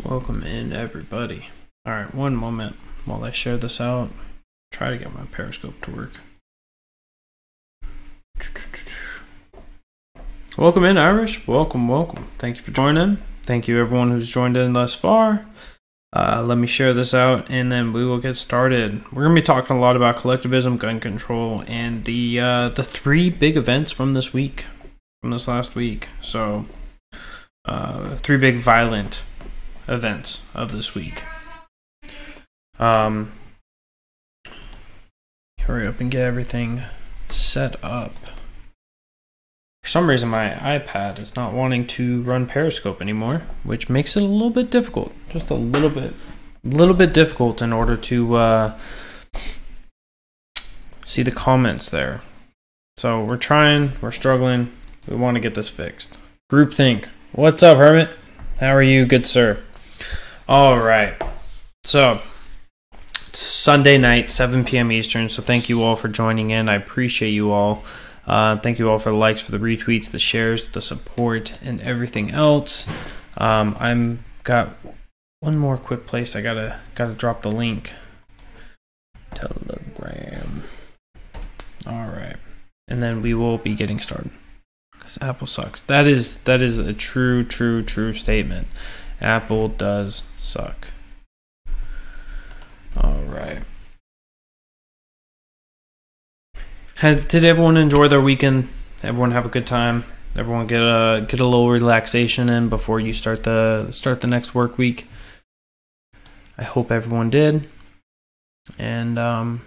Welcome in, everybody. Alright, one moment while I share this out. Try to get my Periscope to work. Welcome in, Irish. Welcome. Thank you for joining. Thank you, everyone who's joined in thus far. Let me share this out, and then we will get started. We're going to be talking a lot about collectivism, gun control, and the three big events from this week, from this last week. So, three big violent events of this week. Hurry up and get everything set up. For some reason, my iPad is not wanting to run Periscope anymore, which makes it a little bit difficult. Just a little bit difficult in order to see the comments there. So we're trying, we're struggling. We want to get this fixed. Groupthink. What's up, Hermit? How are you, good sir? All right. So Sunday night, 7 p.m. Eastern. So thank you all for joining in. I appreciate you all. Thank you all for the likes, for the retweets, the shares, the support, and everything else. I'm got one more quick place. I gotta drop the link. Telegram. All right, and then we will be getting started. Because Apple sucks. That is a true statement. Apple does suck. All right. Did everyone enjoy their weekend? Everyone have a good time? Everyone get a little relaxation in before you start the next work week? I hope everyone did. And I'm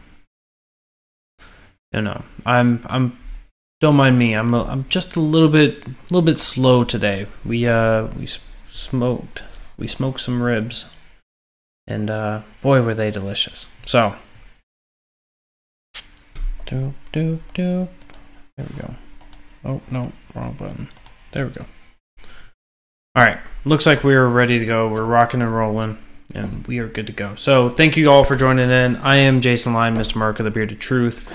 don't mind me. I'm just a little bit slow today. We smoked some ribs, and boy were they delicious. So doop. There we go. Oh no, wrong button. There we go. All right, looks like we are ready to go. We're rocking and rolling, and we are good to go. So thank you all for joining in. I am Jason Lyon, Mr. Mark of the Bearded Truth.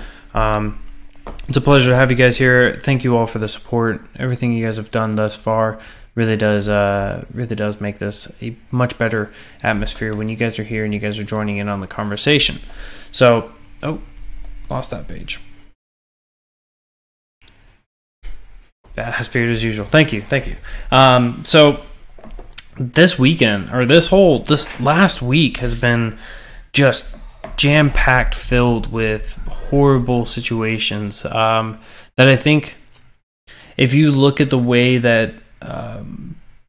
It's a pleasure to have you guys here. Thank you all for the support. Everything you guys have done thus far really does make this a much better atmosphere when you guys are here and you guys are joining in on the conversation. So, lost that page. Badass beard as usual. Thank you. So this weekend, or this last week, has been just jam-packed, filled with horrible situations that I think, if you look at the way that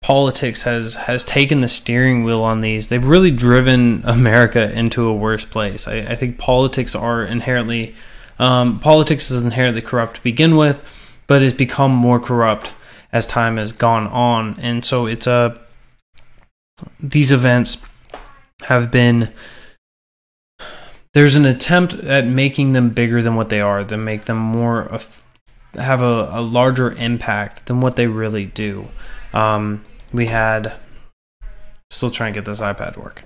politics has taken the steering wheel on these, they've really driven America into a worse place. I think politics is inherently corrupt to begin with, but it's become more corrupt as time has gone on. And so these events have been, there's an attempt at making them bigger than what they are, to make them have a larger impact than what they really do. We had, still trying to get this iPad to work.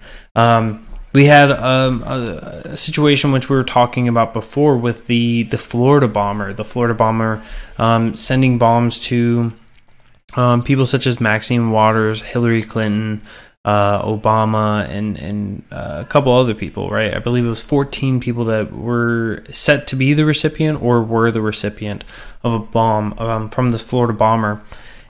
We had a situation which we were talking about before with the Florida bomber. The Florida bomber sending bombs to people such as Maxine Waters, Hillary Clinton, Obama, and a couple other people, right? I believe it was 14 people that were set to be the recipient or were the recipient of a bomb from the Florida bomber.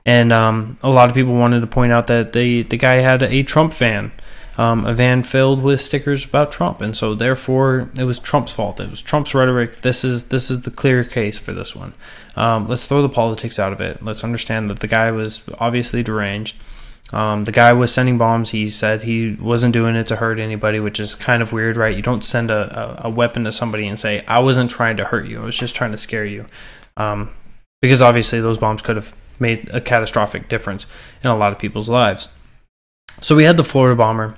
And a lot of people wanted to point out that the guy had a Trump van, a van filled with stickers about Trump, and so therefore it was Trump's fault. It was Trump's rhetoric. This is the clear case for this one. Let's throw the politics out of it. Let's understand that the guy was obviously deranged. The guy was sending bombs. He said he wasn't doing it to hurt anybody, which is kind of weird, right? You don't send a weapon to somebody and say, I wasn't trying to hurt you, I was just trying to scare you. Because obviously those bombs could have made a catastrophic difference in a lot of people's lives. So we had the Florida bomber,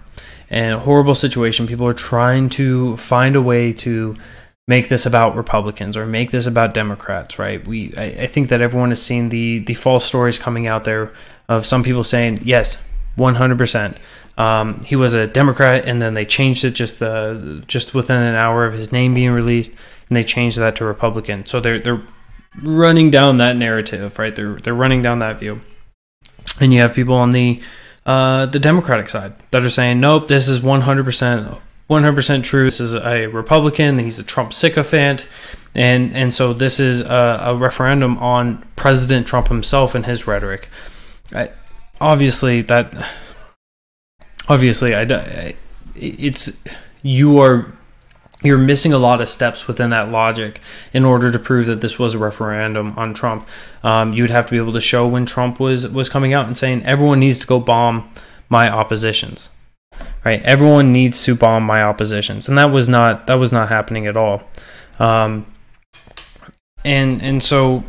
and a horrible situation. People are trying to find a way to make this about Republicans or make this about Democrats, right? I think that everyone has seen the false stories coming out there of some people saying, yes, 100%. He was a Democrat, and then they changed it just within an hour of his name being released, and they changed that to Republican. So they're running down that narrative, right? They're running down that view. And you have people on the the Democratic side that are saying, nope, this is 100% true. This is a Republican. He's a Trump sycophant. And so this is a referendum on President Trump himself and his rhetoric. You're missing a lot of steps within that logic in order to prove that this was a referendum on Trump. You would have to be able to show when Trump was coming out and saying everyone needs to go bomb my oppositions, right? Everyone needs to bomb my oppositions, and that was not happening at all. And so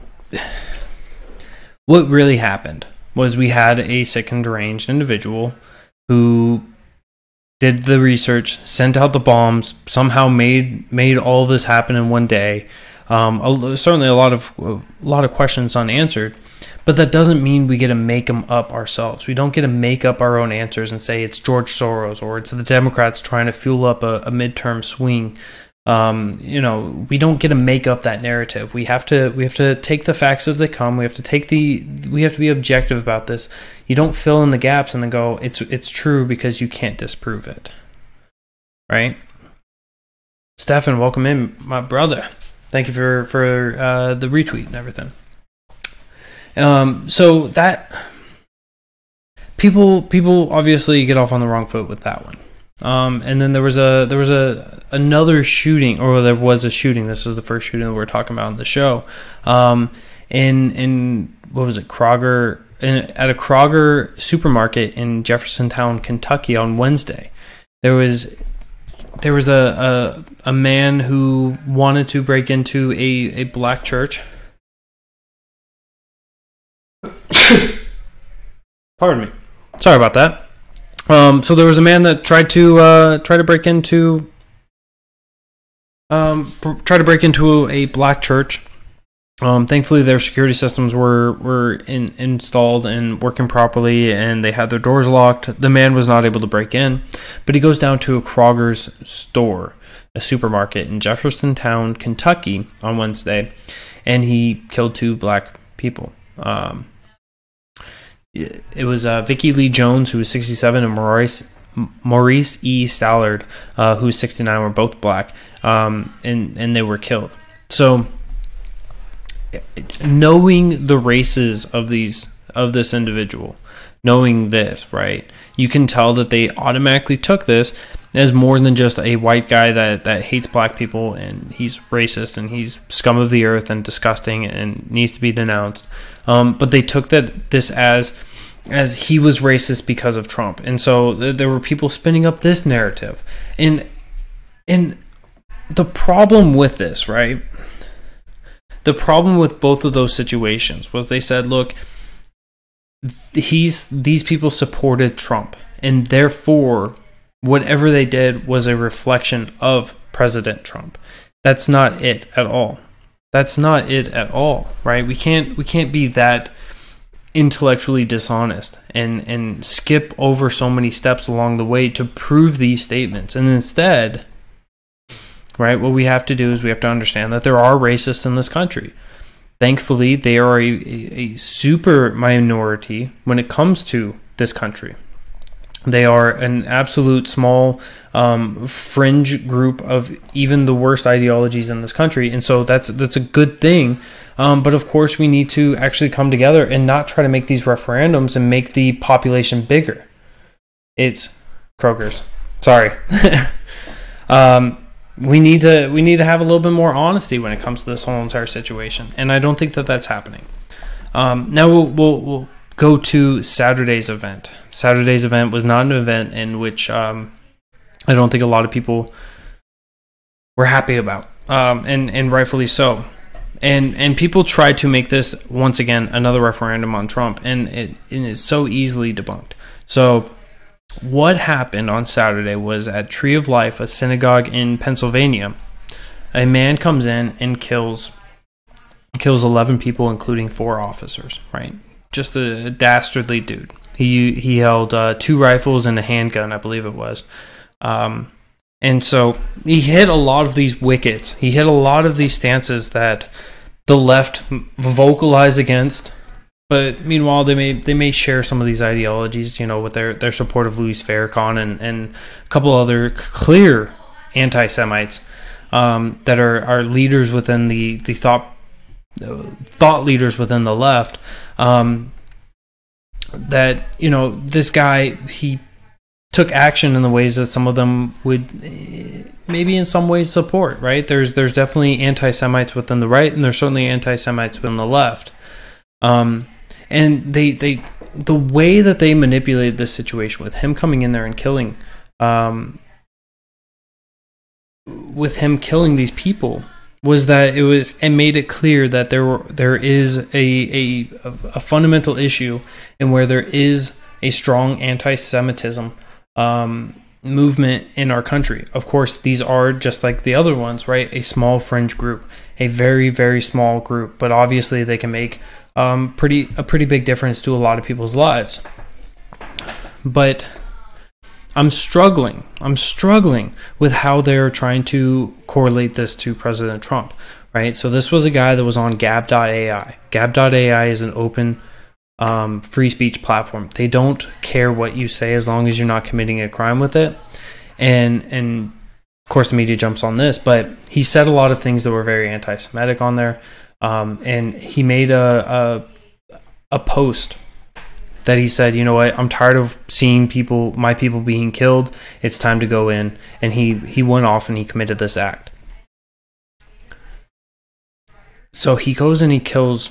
what really happened was we had a sick and deranged individual who did the research, sent out the bombs, somehow made all of this happen in one day. Certainly a lot of questions unanswered, but that doesn't mean we get to make them up ourselves. We don't get to make up our own answers and say it's George Soros or it's the Democrats trying to fuel up a midterm swing. We don't get to make up that narrative. We have to take the facts as they come. We have to be objective about this. You don't fill in the gaps and then go, it's true because you can't disprove it. Right? Stefan, welcome in, my brother. Thank you for the retweet and everything. So that people obviously get off on the wrong foot with that one. And then there was another shooting, or there was a shooting. This is the first shooting that we're talking about on the show. In what was it, Kroger, at a Kroger supermarket in Jeffersontown, Kentucky on Wednesday. There was a man who wanted to break into a black church. Pardon me. Sorry about that. So there was a man that tried to break into a black church. Thankfully, their security systems were installed and working properly, and they had their doors locked. The man was not able to break in, but he goes down to a Kroger's store, a supermarket in Jeffersontown, Kentucky, on Wednesday, and he killed 2 black people. It was Vicky Lee Jones, who was 67, and Maurice E. Stallard, who was 69, were both black, and they were killed. So, knowing the races of this individual, knowing this, right, you can tell that they automatically took this as more than just a white guy that hates black people and he's racist and he's scum of the earth and disgusting and needs to be denounced. But they took this as he was racist because of Trump. And so there were people spinning up this narrative. And the problem with this, right? The problem with both of those situations was they said, look, these people supported Trump, and therefore whatever they did was a reflection of President Trump. That's not it at all. That's not it at all, right? We can't be that intellectually dishonest and skip over so many steps along the way to prove these statements. And instead, right, what we have to do is we have to understand that there are racists in this country. Thankfully, they are a super minority when it comes to this country. They are an absolute small fringe group of even the worst ideologies in this country, and so that's a good thing. But of course, we need to actually come together and not try to make these referendums and make the population bigger. It's Kroger's. Sorry. We need to have a little bit more honesty when it comes to this whole entire situation, and I don't think that that's happening. Now we'll go to Saturday's event. Saturday's event was not an event in which I don't think a lot of people were happy about, and rightfully so. And people tried to make this once again another referendum on Trump, and it is so easily debunked. So what happened on Saturday was at Tree of Life, a synagogue in Pennsylvania, a man comes in and kills 11 people, including 4 officers, right? Just a dastardly dude. He held 2 rifles and a handgun, I believe it was. And so he hit a lot of these wickets. He hit a lot of these stances that the left vocalized against But meanwhile, they may share some of these ideologies, with their support of Louis Farrakhan and a couple other clear anti-Semites that are leaders within the thought leaders within the left. That this guy, he took action in the ways that some of them would maybe in some ways support. Right? There's definitely anti-Semites within the right, and there's certainly anti-Semites within the left. And the way that they manipulated this situation with him coming in there and killing, these people, was that it made it clear that there is a fundamental issue in where there is a strong anti-Semitism movement in our country. Of course, these are just like the other ones, right? A small fringe group, a very, very small group, but obviously they can make a pretty big difference to a lot of people's lives. But I'm struggling with how they're trying to correlate this to President Trump, right? So this was a guy that was on Gab.ai. Gab.ai is an open free speech platform. They don't care what you say as long as you're not committing a crime with it. And of course the media jumps on this, but he said a lot of things that were very anti-Semitic on there. And he made a post that he said, you know what, I'm tired of seeing my people being killed. It's time to go in. And he went off and he committed this act. So he goes and he kills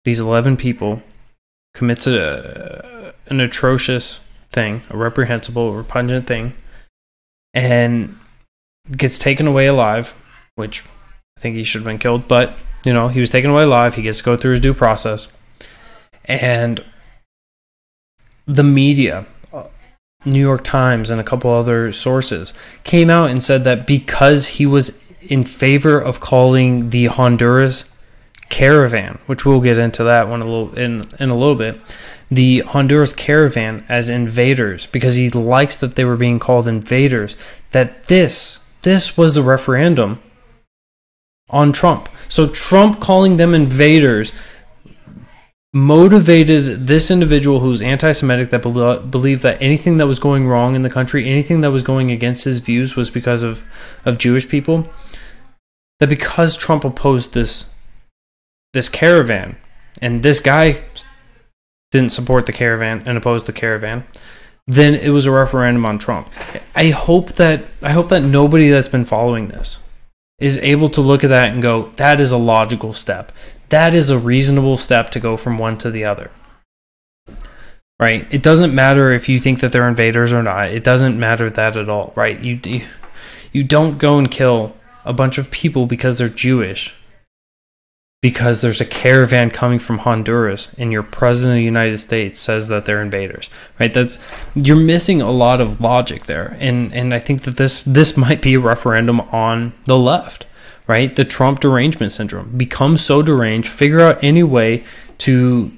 these 11 people, commits an atrocious thing, a reprehensible, repugnant thing, and gets taken away alive, which I think he should have been killed, but he was taken away alive. He gets to go through his due process. And the media, New York Times and a couple other sources, came out and said that because he was in favor of calling the Honduras caravan, which we'll get into that one in a little bit, the Honduras caravan as invaders, because he likes that they were being called invaders, that this was the referendum on Trump. So Trump calling them invaders motivated this individual who's anti-Semitic, that believed that anything that was going wrong in the country, anything that was going against his views was because of Jewish people, that because Trump opposed this caravan, and this guy didn't support the caravan and opposed the caravan, then it was a referendum on Trump. I hope that nobody that's been following this is able to look at that and go, that is a logical step. That is a reasonable step to go from one to the other. Right? It doesn't matter if you think that they're invaders or not. It doesn't matter that at all, right? You don't go and kill a bunch of people because they're Jewish, because there's a caravan coming from Honduras and your president of the United States says that they're invaders, right? You're missing a lot of logic there. And I think that this might be a referendum on the left, right? The Trump derangement syndrome. Become so deranged, figure out any way to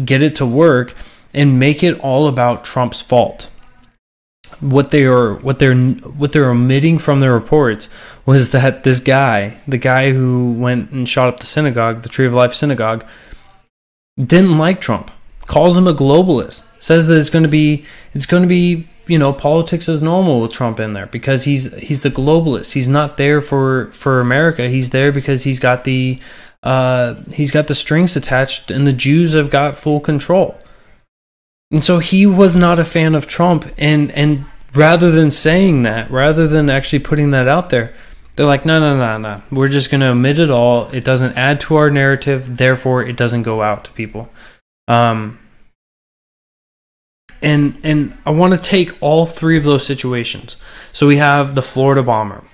get it to work and make it all about Trump's fault. What they're omitting from the reports was that this guy, the guy who went and shot up the synagogue, the Tree of Life synagogue, didn't like Trump, calls him a globalist, says that it's going to be politics as normal with Trump in there because he's the globalist. He's not there for America. He's there because he's got the strings attached and the Jews have got full control. And so he was not a fan of Trump, and rather than saying that, rather than actually putting that out there, they're like, no. We're just going to omit it all. It doesn't add to our narrative, therefore it doesn't go out to people. And I want to take all three of those situations. So we have the Florida bomber.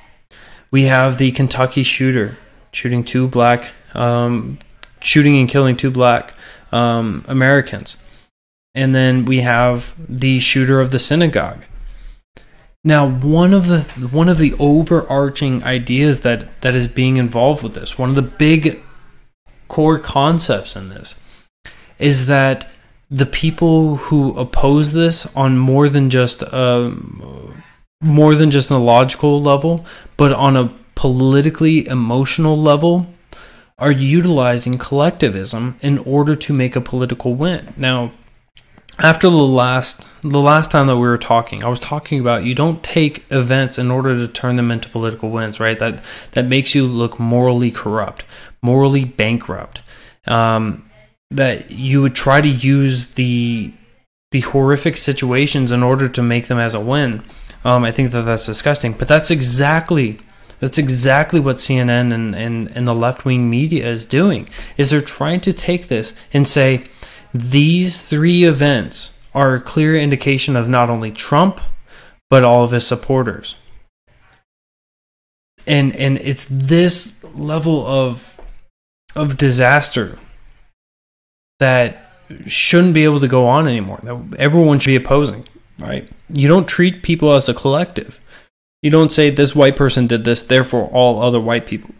We have the Kentucky shooter shooting and killing two black Americans. And then we have the shooter of the synagogue. Now, one of the overarching ideas that is being involved with this, one of the big core concepts in this, is that the people who oppose this on more than just a logical level, but on a politically emotional level, are utilizing collectivism in order to make a political win. Now, after the last time that we were talking, I was talking about you don't take events in order to turn them into political wins, right? That makes you look morally corrupt, morally bankrupt. That you would try to use the horrific situations in order to make them as a win. I think that's disgusting, but that's exactly what CNN and the left-wing media is doing, is they're trying to take this and say, these three events are a clear indication of not only Trump, but all of his supporters. And it's this level of disaster that shouldn't be able to go on anymore, that everyone should be opposing, right? You don't treat people as a collective. You don't say this white person did this, therefore all other white people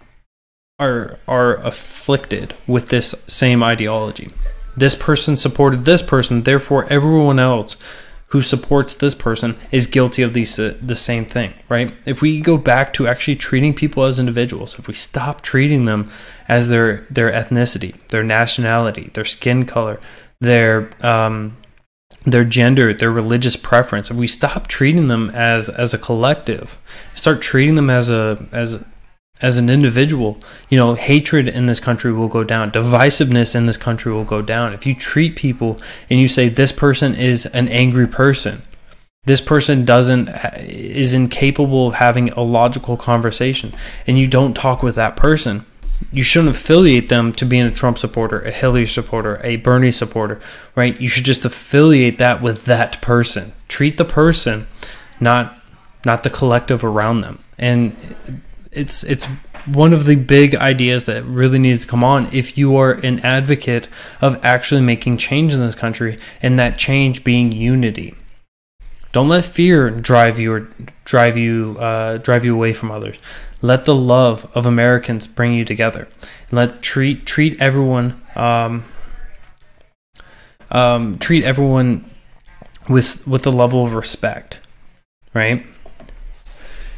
are afflicted with this same ideology. This person supported this person, therefore everyone else who supports this person is guilty of the same thing, right? If we go back to actually treating people as individuals, if we stop treating them as their ethnicity, their nationality, their skin color, their gender, their religious preference, if we stop treating them as a collective, start treating them as an individual, hatred in this country will go down. Divisiveness in this country will go down. If you treat people and you say this person is an angry person, this person is incapable of having a logical conversation, and you don't talk with that person, you shouldn't affiliate them to being a Trump supporter, a Hillary supporter, a Bernie supporter, right? You should just affiliate that with that person. Treat the person, not the collective around them. And it's one of the big ideas that really needs to come on if you are an advocate of actually making change in this country, and that change being unity. Don't let fear drive you away from others. Let the love of Americans bring you together. Treat everyone with the level of respect, right?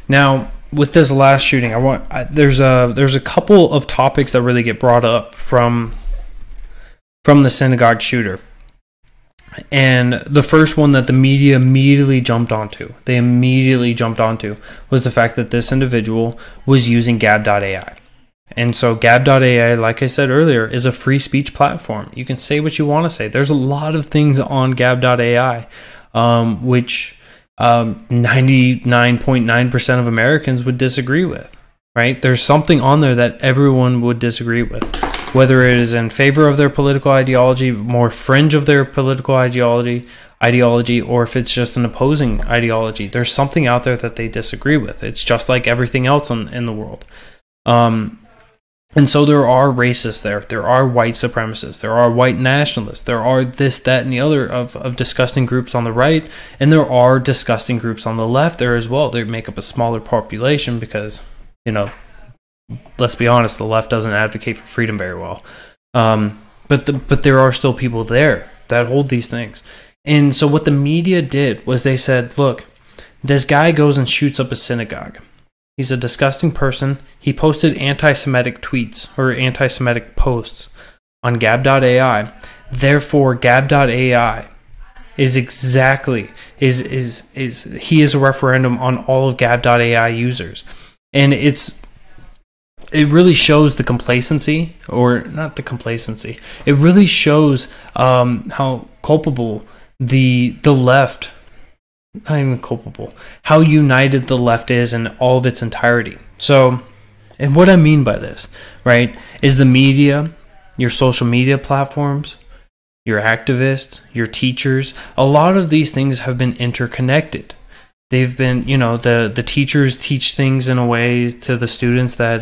Now, with this last shooting, there's a couple of topics that really get brought up from the synagogue shooter. And the first one that the media immediately jumped onto was the fact that this individual was using Gab.ai. And so Gab.ai, like I said earlier, is a free speech platform. You can say what you want to say. There's a lot of things on Gab.ai, which 99.9% of Americans would disagree with, right? There's something on there that everyone would disagree with, whether it is in favor of their political ideology, more fringe of their political ideology, or if it's just an opposing ideology. There's something out there that they disagree with. It's just like everything else in the world. And so there are racists there. There are white supremacists. There are white nationalists. There are this, that, and the other of disgusting groups on the right. And there are disgusting groups on the left there as well. They make up a smaller population because, let's be honest, the left doesn't advocate for freedom very well. But there are still people there that hold these things. And so what the media did was they said, look, this guy goes and shoots up a synagogue. He's a disgusting person. He posted anti-Semitic tweets or anti-Semitic posts on Gab.ai. Therefore, Gab.ai is he is a referendum on all of Gab.ai users. And it really shows the complacency, or not the complacency. It really shows how culpable the left, not even culpable, how united the left is in all of its entirety. So, and what I mean by this, right, is the media, your social media platforms, your activists, your teachers, a lot of these things have been interconnected. They've been, the teachers teach things in a way to the students that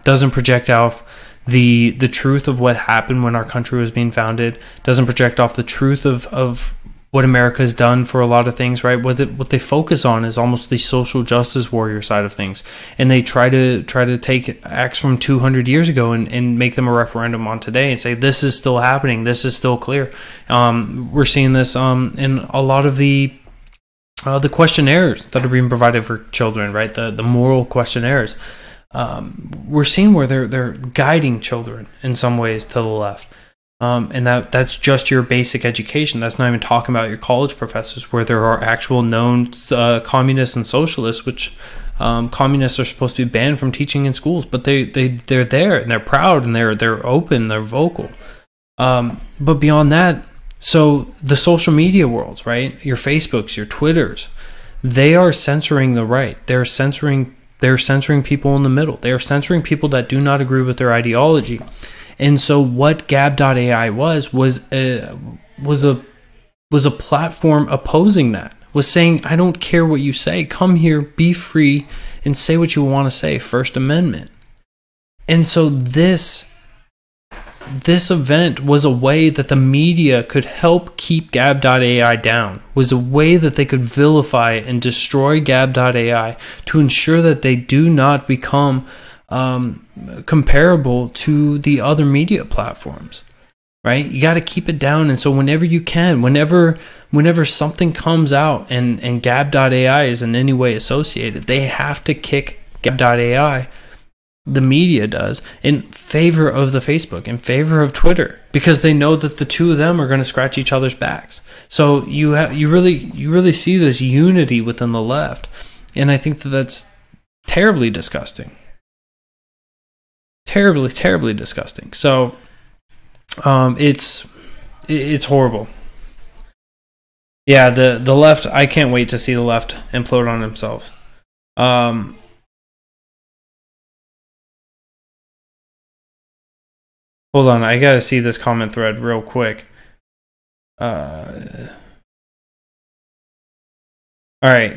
doesn't project off the truth of what happened when our country was being founded, doesn't project off the truth of what America has done for a lot of things, right? What they focus on is almost the social justice warrior side of things, and they try to take acts from 200 years ago and make them a referendum on today and say this is still happening, this is still clear. We're seeing this in a lot of the questionnaires that are being provided for children, right? The moral questionnaires. we're seeing where they're guiding children in some ways to the left. And that's just your basic education. That's not even talking about your college professors, where there are actual known communists and socialists, which communists are supposed to be banned from teaching in schools, but they're there and they're proud and they're open, they're vocal. But beyond that, so the social media worlds, right? Your Facebooks, your Twitters, they are censoring the right. They're censoring people in the middle. They are censoring people that do not agree with their ideology. And so what Gab.ai was a platform opposing that, was saying, I don't care what you say. Come here, be free, and say what you want to say. First Amendment. And so this event was a way that the media could help keep Gab.ai down, was a way that they could vilify and destroy Gab.ai to ensure that they do not become comparable to the other media platforms, right? You got to keep it down. And so whenever you can, whenever something comes out and Gab.ai is in any way associated, they have to kick Gab.ai, the media does, in favor of the Facebook, in favor of Twitter, because they know that the two of them are going to scratch each other's backs. So you really see this unity within the left, and I think that's terribly disgusting. Terribly disgusting. So it's horrible. Yeah, the left, I can't wait to see the left implode on themselves. Hold on, I gotta see this comment thread real quick. Alright,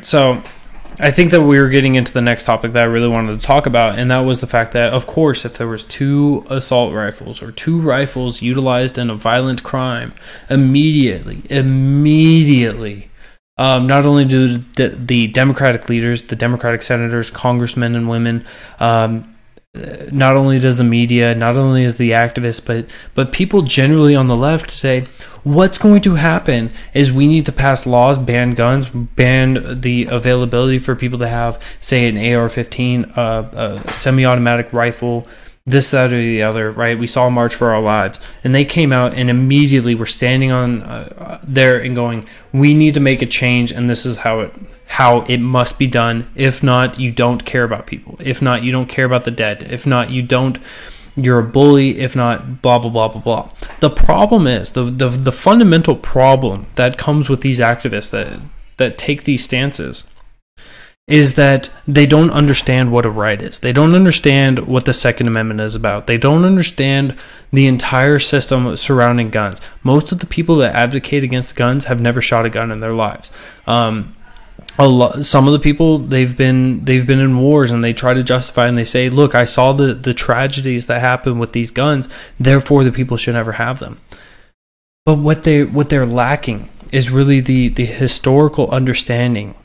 so I think that we were getting into the next topic that I really wanted to talk about, and that was the fact that, of course, if there was 2 assault rifles or 2 rifles utilized in a violent crime, immediately, not only do the Democratic leaders, the Democratic senators, congressmen and women, not only does the media, not only is the activists, but people generally on the left say, what's going to happen is we need to pass laws, ban guns, ban the availability for people to have, say, an AR-15, a semi-automatic rifle, this, that, or the other, right? We saw March for Our Lives, and they came out and immediately were standing on there and going, we need to make a change, and this is how it must be done. If not, you don't care about people. If not, you don't care about the dead. If not, you're a bully. If not, blah, blah, blah, blah, blah. The problem is, the fundamental problem that comes with these activists that take these stances is that they don't understand what a right is. They don't understand what the Second Amendment is about. They don't understand the entire system surrounding guns. Most of the people that advocate against guns have never shot a gun in their lives. Some of the people, they've been in wars, and they try to justify, and they say, look, I saw the tragedies that happen with these guns, therefore the people should never have them. But what they're lacking is really the historical understanding,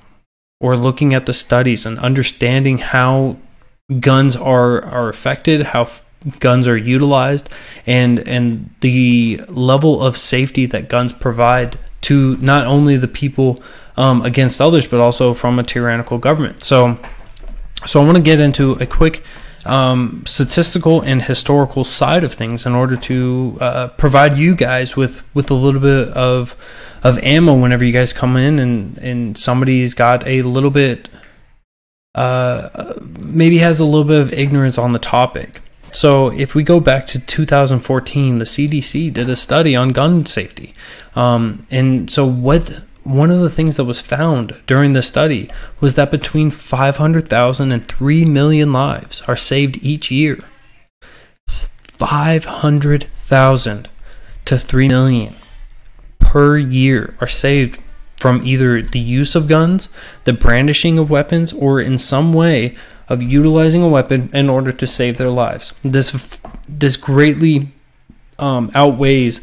or looking at the studies and understanding how guns are affected, how guns are utilized, and the level of safety that guns provide to not only the people against others, but also from a tyrannical government. So I want to get into a quick statistical and historical side of things in order to provide you guys with a little bit of ammo whenever you guys come in and somebody's got a little bit, maybe has a little bit of ignorance on the topic. So if we go back to 2014, the CDC did a study on gun safety. And so one of the things that was found during the study was that between 500,000 and 3 million lives are saved each year. 500,000 to 3 million per year are saved from either the use of guns, the brandishing of weapons, or in some way of utilizing a weapon in order to save their lives. This greatly outweighs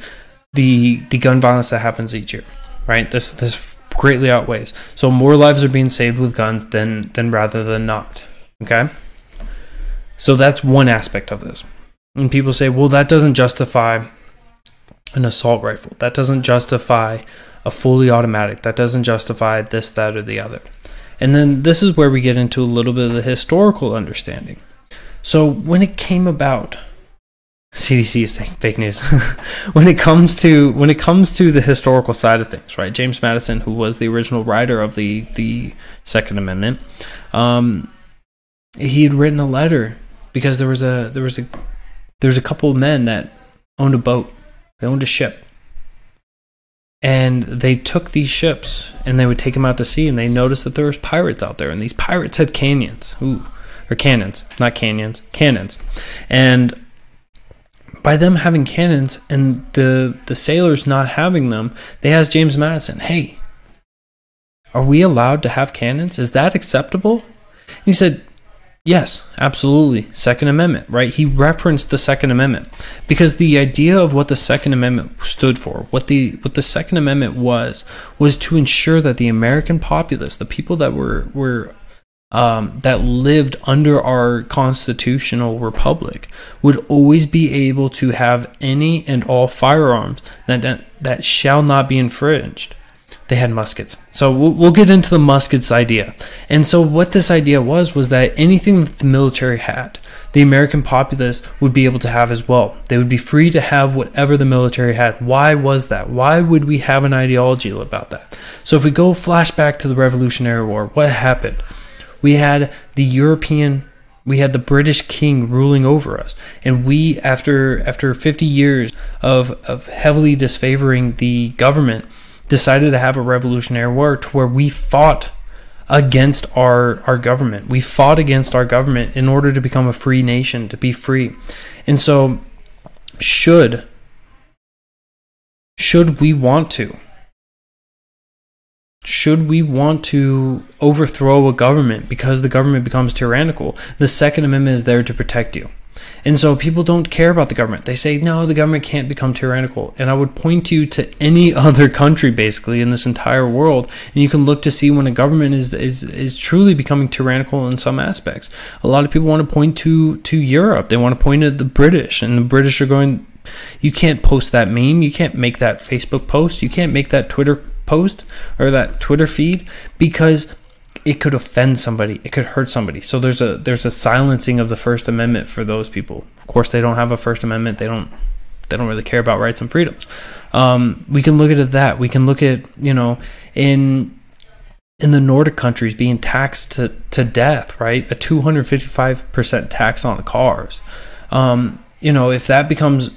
the gun violence that happens each year, right? This greatly outweighs. So more lives are being saved with guns than rather than not. Okay, so that's one aspect of this. And people say, well, that doesn't justify an assault rifle. That doesn't justify a fully automatic. That doesn't justify this, that, or the other. And then this is where we get into a little bit of the historical understanding. So when it came about, CDC is fake news. when it comes to the historical side of things, right? James Madison, who was the original writer of the Second Amendment, he had written a letter because there was a couple of men that owned a boat. They owned a ship. And they took these ships and they would take them out to sea, and they noticed that there was pirates out there, and these pirates had cannons. Cannons, not canyons, cannons. And by them having cannons and the sailors not having them, they asked James Madison, hey, are we allowed to have cannons? Is that acceptable? And he said, yes, absolutely. Second Amendment, right? He referenced the Second Amendment because the idea of what the Second Amendment stood for, what the Second Amendment was to ensure that the American populace, the people that were that lived under our constitutional republic, would always be able to have any and all firearms that shall not be infringed. They had muskets. So we'll get into the muskets idea. And so what this idea was that anything that the military had, the American populace would be able to have as well. They would be free to have whatever the military had. Why was that? Why would we have an ideology about that? So if we go flashback to the Revolutionary War, what happened? We had the British king ruling over us. And we, after 50 years of heavily disfavoring the government, decided to have a revolutionary war to where we fought against our government. We fought against our government in order to become a free nation, to be free. And so should we want to overthrow a government because the government becomes tyrannical, the Second Amendment is there to protect you. And so people don't care about the government. They say, no, the government can't become tyrannical. And I would point you to any other country, basically, in this entire world, and you can look to see when a government is truly becoming tyrannical in some aspects. A lot of people want to point to Europe. They want to point at the British, and the British are going, you can't post that meme. You can't make that Facebook post. You can't make that Twitter post or that Twitter feed because it could offend somebody. It could hurt somebody. So there's a silencing of the First Amendment for those people. Of course, they don't have a First Amendment. They don't really care about rights and freedoms. We can look at that. We can look at, in the Nordic countries being taxed to death, right? A 255% tax on cars. If that becomes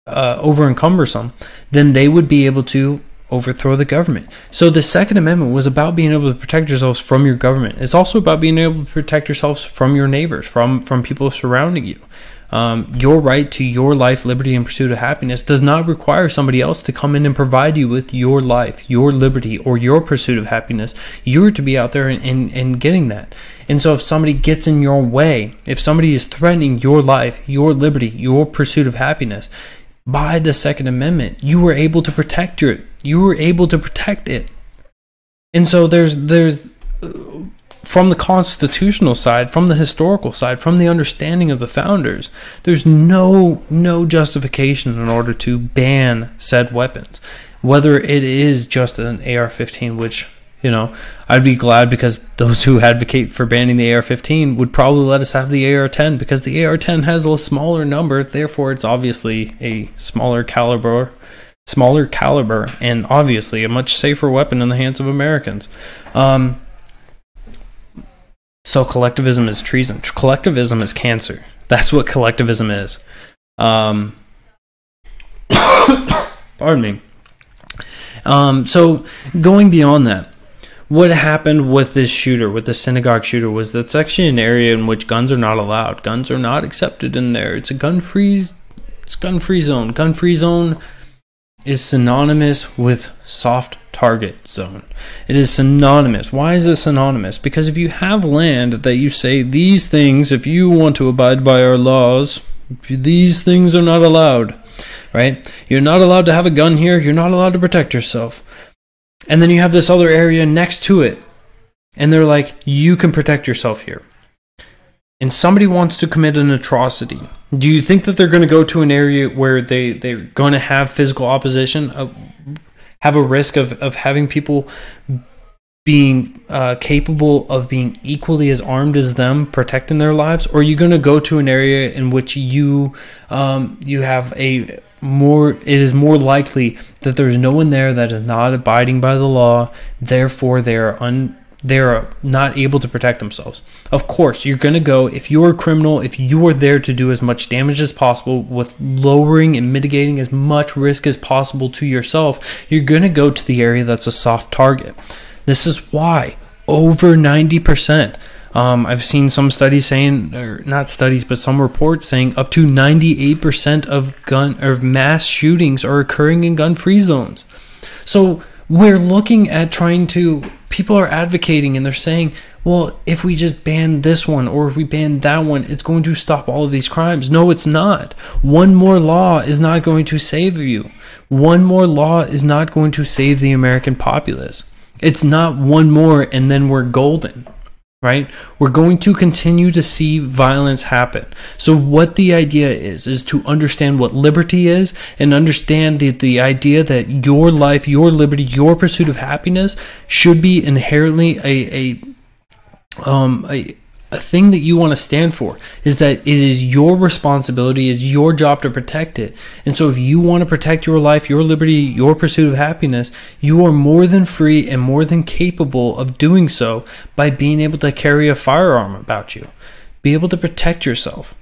over encumbersome, then they would be able to overthrow the government. So the Second Amendment was about being able to protect yourselves from your government. It's also about being able to protect yourselves from your neighbors, from people surrounding you. Your right to your life, liberty, and pursuit of happiness does not require somebody else to come in and provide you with your life, your liberty, or your pursuit of happiness. You're to be out there and getting that. And so if somebody gets in your way, if somebody is threatening your life, your liberty, your pursuit of happiness, by the Second Amendment, you were able to protect it. And so there's from the constitutional side, from the historical side, from the understanding of the founders, there's no justification in order to ban said weapons, whether it is just an AR-15, which I'd be glad because those who advocate for banning the AR-15 would probably let us have the AR-10 because the AR-10 has a smaller number, therefore it's obviously a smaller caliber, and obviously a much safer weapon in the hands of Americans. So collectivism is treason. Collectivism is cancer. That's what collectivism is. Pardon me. So going beyond that, what happened with this shooter, with the synagogue shooter, was that's actually an area in which guns are not allowed. Guns are not accepted in there. It's a gun-free zone. Gun-free zone is synonymous with soft target zone. It is synonymous. Why is it synonymous? Because if you have land that you say, these things, if you want to abide by our laws, these things are not allowed, right? You're not allowed to have a gun here. You're not allowed to protect yourself. And then you have this other area next to it, and they're like, you can protect yourself here. And somebody wants to commit an atrocity. Do you think that they're going to go to an area where they're going to have physical opposition, have a risk of having people being capable of being equally as armed as them, protecting their lives, or are you going to go to an area in which you have a more, it is more likely that there's no one there that is not abiding by the law, therefore they are not able to protect themselves. Of course, you're going to go, if you're a criminal, if you are there to do as much damage as possible with lowering and mitigating as much risk as possible to yourself, you're going to go to the area that's a soft target. This is why over 90%, I've seen some studies saying, or not studies, but some reports saying up to 98% of mass shootings are occurring in gun-free zones. So we're looking at people are advocating and they're saying, well, if we just ban this one or if we ban that one, it's going to stop all of these crimes. No, it's not. One more law is not going to save you. One more law is not going to save the American populace. It's not one more and then we're golden, right? We're going to continue to see violence happen. So what the idea is to understand what liberty is and understand the idea that your life, your liberty, your pursuit of happiness should be inherently a thing that you want to stand for, is that it is your responsibility, it's your job to protect it. And so if you want to protect your life, your liberty, your pursuit of happiness, you are more than free and more than capable of doing so by being able to carry a firearm about you, be able to protect yourself,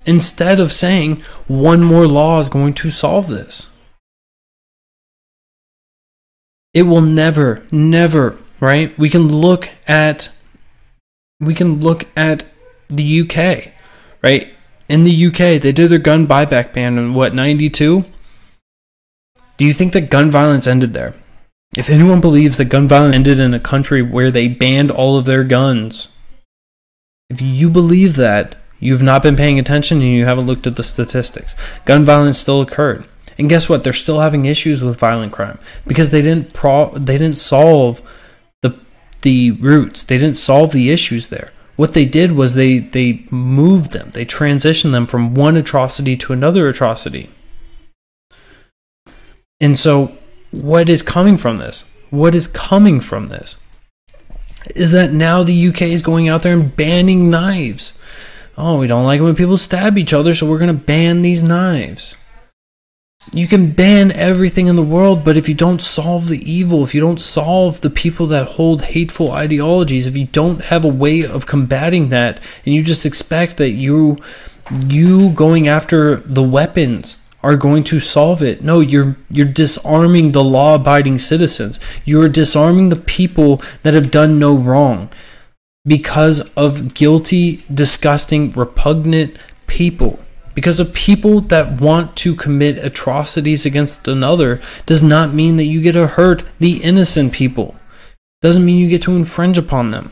instead of saying one more law is going to solve this. It will never, right? We can look at the UK, right? In the UK, they did their gun buyback ban in 92? Do you think that gun violence ended there? If anyone believes that gun violence ended in a country where they banned all of their guns, if you believe that, you've not been paying attention and you haven't looked at the statistics. Gun violence still occurred. And guess what? They're still having issues with violent crime because they didn't solve the roots. They didn't solve the issues there. What they did was they moved them. They transitioned them from one atrocity to another atrocity. And so what is coming from this? What is coming from this is that now the UK is going out there and banning knives. Oh, we don't like it when people stab each other, so we're going to ban these knives. You can ban everything in the world, but if you don't solve the evil, if you don't solve the people that hold hateful ideologies, if you don't have a way of combating that, and you just expect that you going after the weapons are going to solve it. No, you're disarming the law-abiding citizens. You're disarming the people that have done no wrong because of guilty, disgusting, repugnant people. Because of people that want to commit atrocities against another does not mean that you get to hurt the innocent people. Doesn't mean you get to infringe upon them.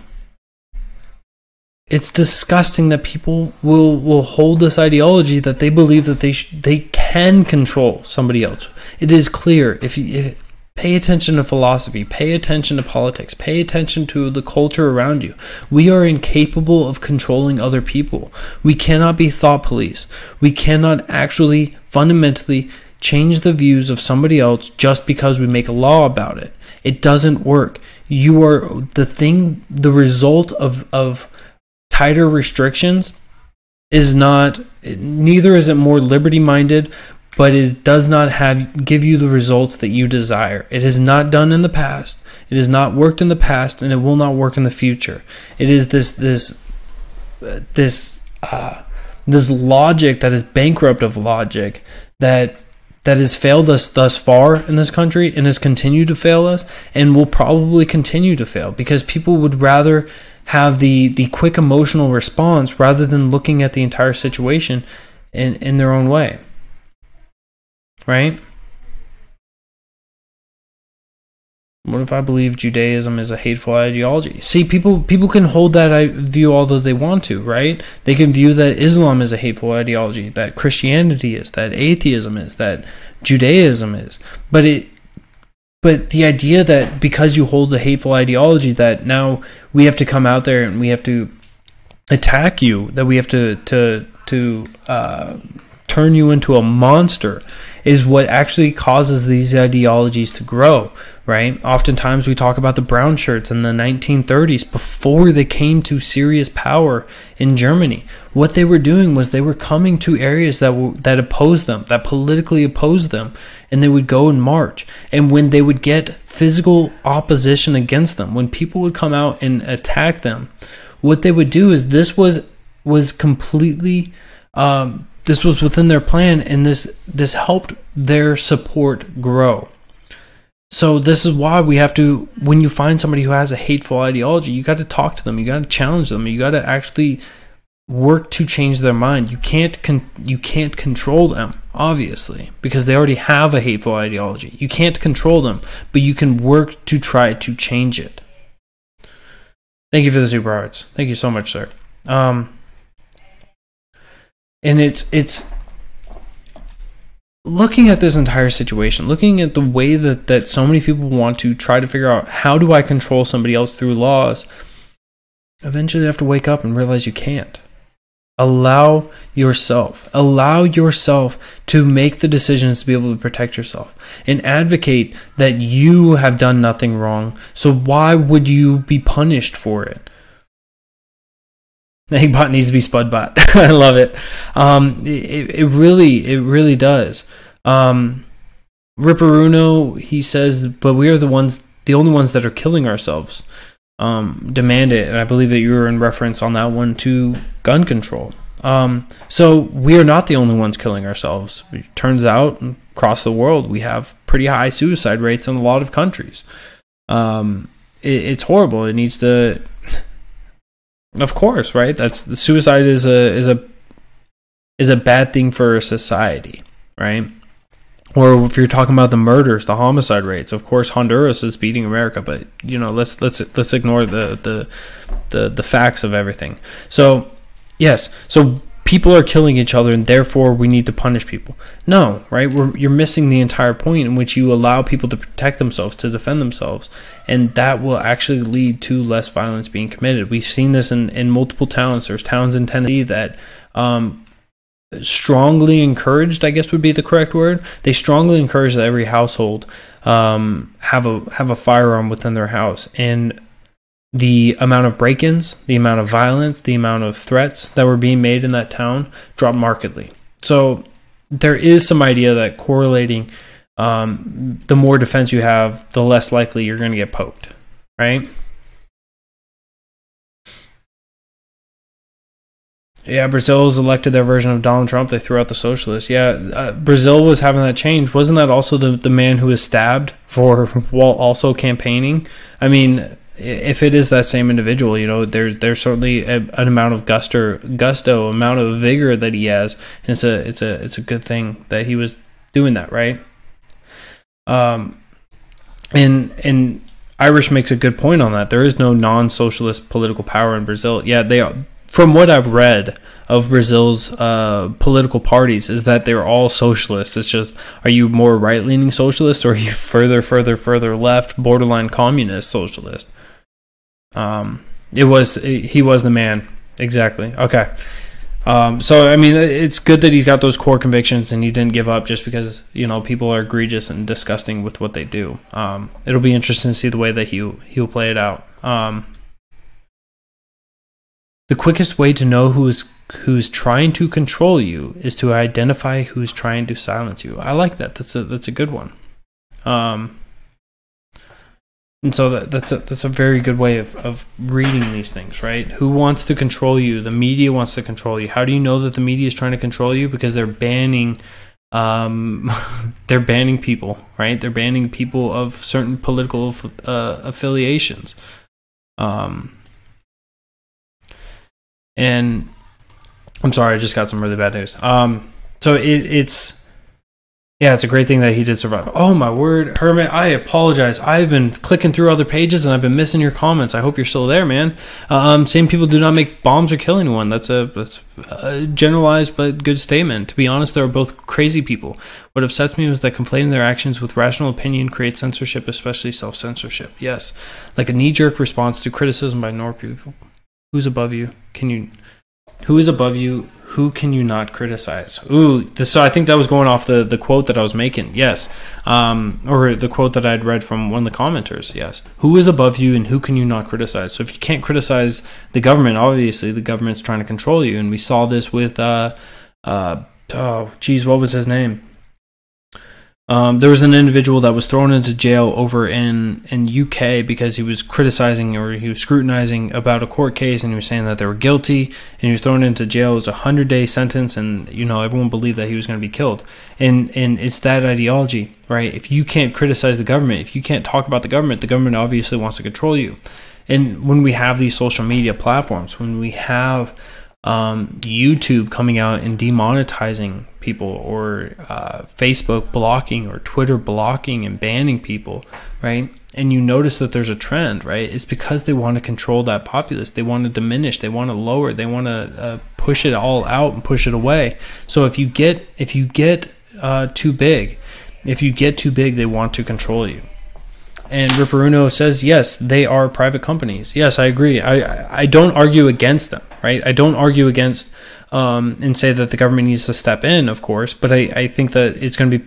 It's disgusting that people will hold this ideology that they believe that they can control somebody else. It is clear. If pay attention to philosophy, pay attention to politics, pay attention to the culture around you. We are incapable of controlling other people. We cannot be thought police. We cannot actually fundamentally change the views of somebody else just because we make a law about it. It doesn't work. You are the result of tighter restrictions is not, neither is it more liberty-minded, but it does not give you the results that you desire. It has not done in the past. It has not worked in the past, and it will not work in the future. It is this logic that is bankrupt of logic that has failed us thus far in this country and has continued to fail us and will probably continue to fail because people would rather have the quick emotional response rather than looking at the entire situation in their own way. Right? What if I believe Judaism is a hateful ideology? See, people can hold that view all that they want to, right? They can view that Islam is a hateful ideology, that Christianity is, that atheism is, that Judaism is. But the idea that because you hold a hateful ideology that now we have to come out there and we have to attack you, that we have to turn turn you into a monster is what actually causes these ideologies to grow, right? Oftentimes we talk about the brown shirts in the 1930s before they came to serious power in Germany. What they were doing was they were coming to areas that opposed them, that politically opposed them, and they would go and march. And when they would get physical opposition against them, when people would come out and attack them, what they would do is this was completely this was within their plan, and this helped their support grow. So this is why we have to, when you find somebody who has a hateful ideology, you got to talk to them, you got to challenge them, you got to actually work to change their mind. You can't control them, obviously, because they already have a hateful ideology. You can't control them, but you can work to try to change it. Thank you for the super hearts. Thank you so much, sir. And it's looking at this entire situation, looking at the way that so many people want to try to figure out, how do I control somebody else through laws? Eventually you have to wake up and realize you can't. Allow yourself to make the decisions to be able to protect yourself, and advocate that you have done nothing wrong. So why would you be punished for it? The Eggbot needs to be Spudbot. I love it. It really does. Ripperuno, he says, but we are the only ones that are killing ourselves. Demand it. And I believe that you were in reference on that one to gun control. So we are not the only ones killing ourselves. It turns out across the world, we have pretty high suicide rates in a lot of countries. It's horrible. It needs to, of course, right? Suicide is a bad thing for a society, right? Or if you're talking about the murders, the homicide rates, of course, Honduras is beating America, but let's ignore the facts of everything. So yes, so people are killing each other, and therefore we need to punish people. No, right? You're missing the entire point in which you allow people to protect themselves, to defend themselves, and that will actually lead to less violence being committed. We've seen this in multiple towns. There's towns in Tennessee that strongly encouraged, I guess would be the correct word. They strongly encourage that every household have a firearm within their house, and the amount of break-ins, the amount of violence, the amount of threats that were being made in that town dropped markedly. So there is some idea that correlating, the more defense you have, the less likely you're going to get poked, right? Yeah, Brazil's elected their version of Donald Trump. They threw out the socialists. Yeah, Brazil was having that change. Wasn't that also the man who was stabbed while also campaigning? I mean, if it is that same individual, there's certainly an amount of gusto, amount of vigor that he has, and it's a good thing that he was doing that, right? And Irish makes a good point on that. There is no non-socialist political power in Brazil. Yeah, they are. From what I've read of Brazil's political parties, is that they're all socialists. It's just, are you more right-leaning socialist, or are you further left, borderline communist socialist? He was the man. Exactly. Okay. So, I mean, it's good that he's got those core convictions and he didn't give up just because, people are egregious and disgusting with what they do. It'll be interesting to see the way that he'll play it out. The quickest way to know who's trying to control you is to identify who's trying to silence you. I like that. That's a good one. And so that's a very good way of reading these things, right? Who wants to control you? The media wants to control you. How do you know that the media is trying to control you? Because they're banning people, right? They're banning people of certain political affiliations. And I'm sorry, I just got some really bad news. So it's a great thing that he did survive. Oh my word, Hermit, I apologize. I've been clicking through other pages and I've been missing your comments. I hope you're still there, man. Same people do not make bombs or kill anyone. That's a generalized but good statement. To be honest, they are both crazy people. What upsets me was that conflating their actions with rational opinion creates censorship, especially self-censorship. Yes, like a knee-jerk response to criticism by normal people. Who's above you? Who is above you? who can you not criticize? So I think that was going off the quote that I was making. Yes. Or the quote that I'd read from one of the commenters. Yes. Who is above you and who can you not criticize? So if you can't criticize the government, obviously the government's trying to control you. And we saw this with, what was his name? There was an individual that was thrown into jail over in UK because he was criticizing or he was scrutinizing about a court case, and he was saying that they were guilty, and he was thrown into jail. It was a 100-day sentence, and everyone believed that he was going to be killed. And it's that ideology, right? If you can't criticize the government, if you can't talk about the government obviously wants to control you. And when we have these social media platforms, when we have YouTube coming out and demonetizing people, or Facebook blocking, or Twitter blocking and banning people, right? And you notice that there's a trend, right? It's because they want to control that populace. They want to diminish. They want to lower. They want to push it all out and push it away. So if you get too big, they want to control you. And Ripperuno says, yes, they are private companies. Yes, I agree. I don't argue against them, right? I don't argue against and say that the government needs to step in, of course, but I think that it's going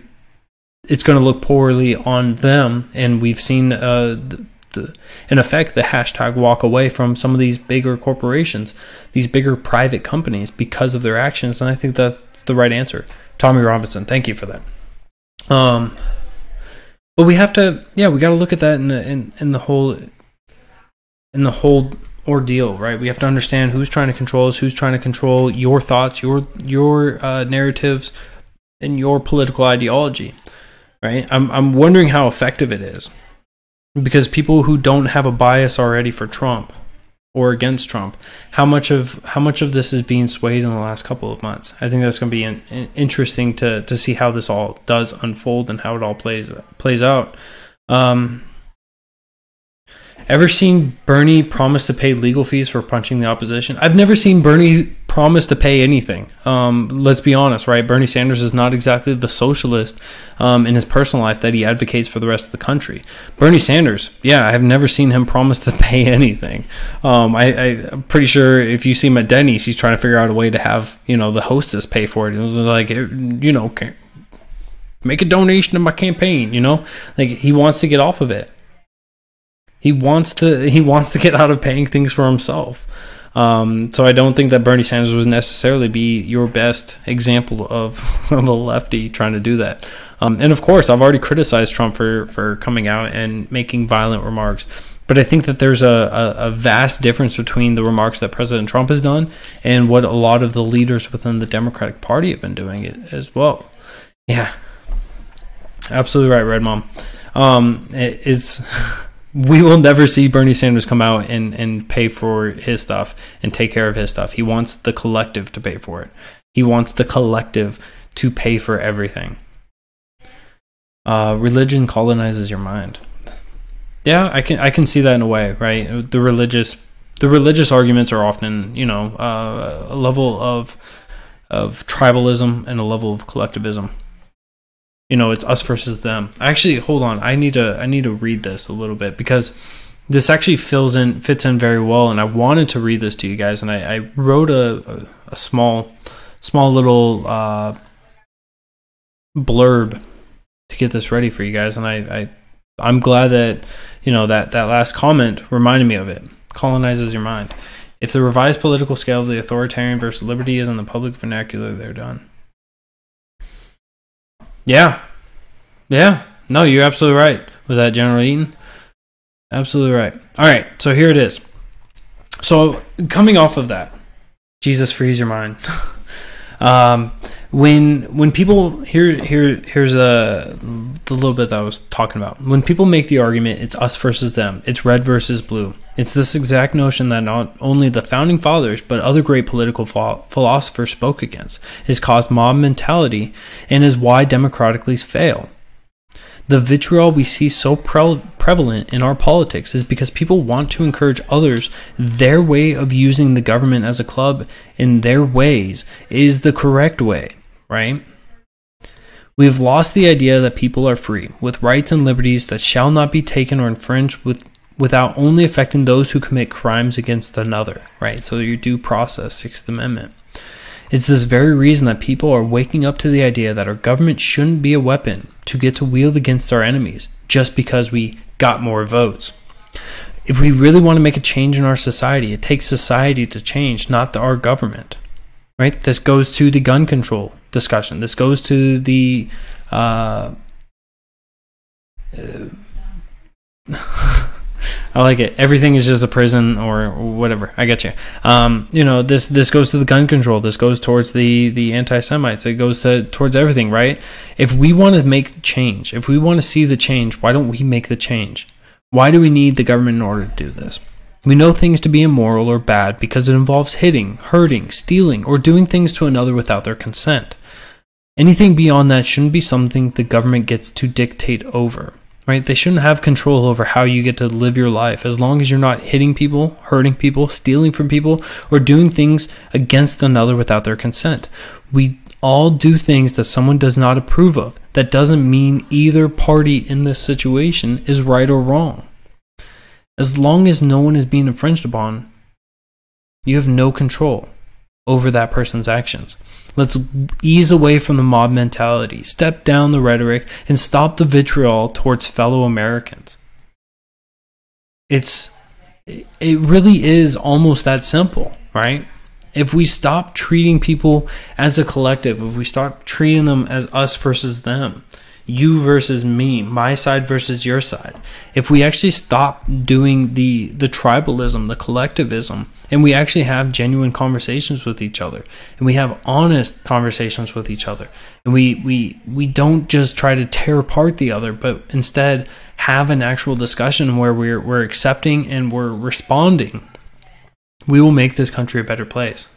to look poorly on them. And we've seen in effect the hashtag walk away from some of these bigger corporations, these bigger private companies, because of their actions. And I think that's the right answer. Tommy Robinson, thank you for that. But we have to, we got to look at that in the whole ordeal, right? We have to understand who's trying to control us, who's trying to control your thoughts, your narratives, and your political ideology, right? I'm wondering how effective it is, because people who don't have a bias already for Trump or against Trump, how much of this is being swayed in the last couple of months? I think that's going to be interesting to see how this all does unfold and how it all plays out. Ever seen Bernie promise to pay legal fees for punching the opposition? I've never seen Bernie promise to pay anything. Let's be honest, right? Bernie Sanders is not exactly the socialist in his personal life that he advocates for the rest of the country. Bernie Sanders, I have never seen him promise to pay anything. I'm pretty sure if you see him at Denny's, he's trying to figure out a way to have, the hostess pay for it. It was like, make a donation to my campaign, like he wants to get off of it. He wants to get out of paying things for himself. So I don't think that Bernie Sanders would necessarily be your best example of a lefty trying to do that. And of course, I've already criticized Trump for coming out and making violent remarks. But I think that there's a vast difference between the remarks that President Trump has done and what a lot of the leaders within the Democratic Party have been doing it as well. Yeah, absolutely right, Red Mom. It's... We will never see Bernie Sanders come out and pay for his stuff and take care of his stuff. He wants the collective to pay for it. He wants the collective to pay for everything. Religion colonizes your mind. Yeah, I can see that in a way, right? The religious arguments are often, a level of tribalism and a level of collectivism. It's us versus them. Actually, hold on. I need to read this a little bit, because this actually fits in very well, and I wanted to read this to you guys, and I wrote a small little blurb to get this ready for you guys, and I'm glad that that last comment reminded me of it. Colonizes your mind. If the revised political scale of the authoritarian versus liberty is in the public vernacular, they're done. Yeah. No, you're absolutely right with that, General Eaton. Absolutely right. All right, so here it is. So coming off of that, Jesus frees your mind. When people here's the little bit that I was talking about. When people make the argument, it's us versus them, it's red versus blue. It's this exact notion that not only the founding fathers but other great political philosophers spoke against, has caused mob mentality, and is why democracies fail. The vitriol we see so prevalent in our politics is because people want to encourage others. Their way of using the government as a club in their ways is the correct way, right? We have lost the idea that people are free, with rights and liberties that shall not be taken or infringed without only affecting those who commit crimes against another, right? So your due process, Sixth Amendment. It's this very reason that people are waking up to the idea that our government shouldn't be a weapon to get to wield against our enemies just because we got more votes. If we really want to make a change in our society, it takes society to change, not our government. Right? This goes to the gun control discussion. This goes to the I like it. Everything is just a prison or whatever. I get you. This goes to the gun control. This goes towards the anti-Semites. It goes towards everything, right? If we want to make change, if we want to see the change, why don't we make the change? Why do we need the government in order to do this? We know things to be immoral or bad because it involves hitting, hurting, stealing, or doing things to another without their consent. Anything beyond that shouldn't be something the government gets to dictate over, right? They shouldn't have control over how you get to live your life as long as you're not hitting people, hurting people, stealing from people, or doing things against another without their consent. We all do things that someone does not approve of. That doesn't mean either party in this situation is right or wrong. As long as no one is being infringed upon, you have no control over that person's actions. Let's ease away from the mob mentality, step down the rhetoric, and stop the vitriol towards fellow Americans. It really is almost that simple, right? If we stop treating people as a collective, if we stop treating them as us versus them, you versus me, my side versus your side, if we actually stop doing the tribalism, the collectivism, and we actually have genuine conversations with each other, and we have honest conversations with each other, and we don't just try to tear apart the other, but instead have an actual discussion where we're accepting and we're responding, we will make this country a better place.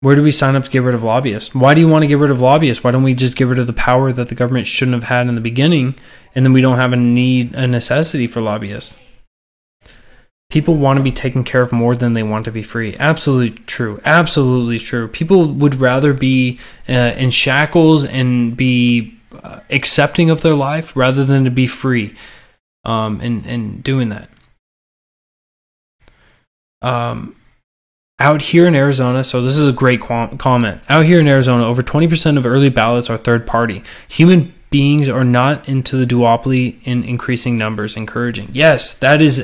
Where do we sign up to get rid of lobbyists? Why do you want to get rid of lobbyists? Why don't we just get rid of the power that the government shouldn't have had in the beginning, and then we don't have a necessity for lobbyists? People want to be taken care of more than they want to be free. Absolutely true. Absolutely true. People would rather be in shackles and be accepting of their life rather than to be free and doing that. Out here in Arizona, so this is a great comment. Out here in Arizona, over 20% of early ballots are third party. Human beings are not into the duopoly in increasing numbers. Encouraging. Yes, that is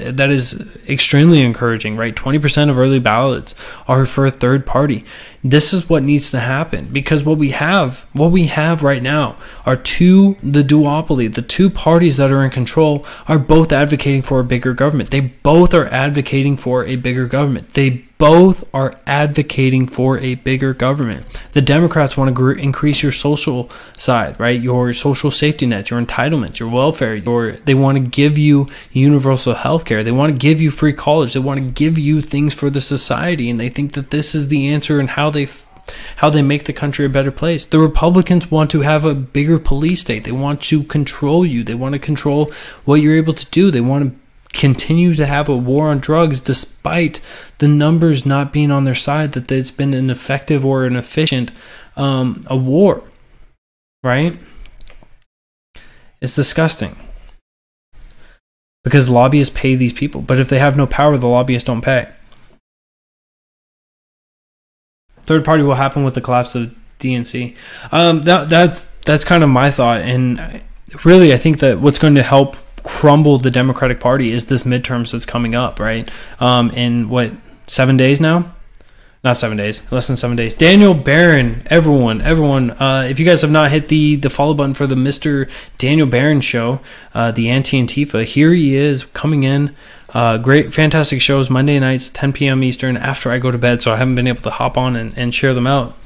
extremely encouraging, right? 20% of early ballots are for a third party. This is what needs to happen, because what we have right now are the duopoly, the two parties that are in control are both advocating for a bigger government. They both are advocating for a bigger government. The Democrats want to increase your social side, right? Your social safety nets, your entitlements, your welfare. They want to give you universal health care. They want to give you free college. They want to give you things for the society, and they think that this is the answer and how they make the country a better place. The Republicans want to have a bigger police state. They want to control you. They want to control what you're able to do. They want to continue to have a war on drugs despite the numbers not being on their side, that it's been an effective or an efficient a war, right? It's disgusting because lobbyists pay these people, but if they have no power, the lobbyists don't pay. Third party will happen with the collapse of DNC. That's kind of my thought, and really I think that what's going to help crumble the Democratic Party is this midterms that's coming up, right? In 7 days now? Not 7 days, less than 7 days. Daniel Barron, everyone, if you guys have not hit the follow button for the Mr. Daniel Barron show, the Anti-Antifa, here he is coming in. Great, fantastic shows, Monday nights, 10 p.m. Eastern, after I go to bed, so I haven't been able to hop on and share them out.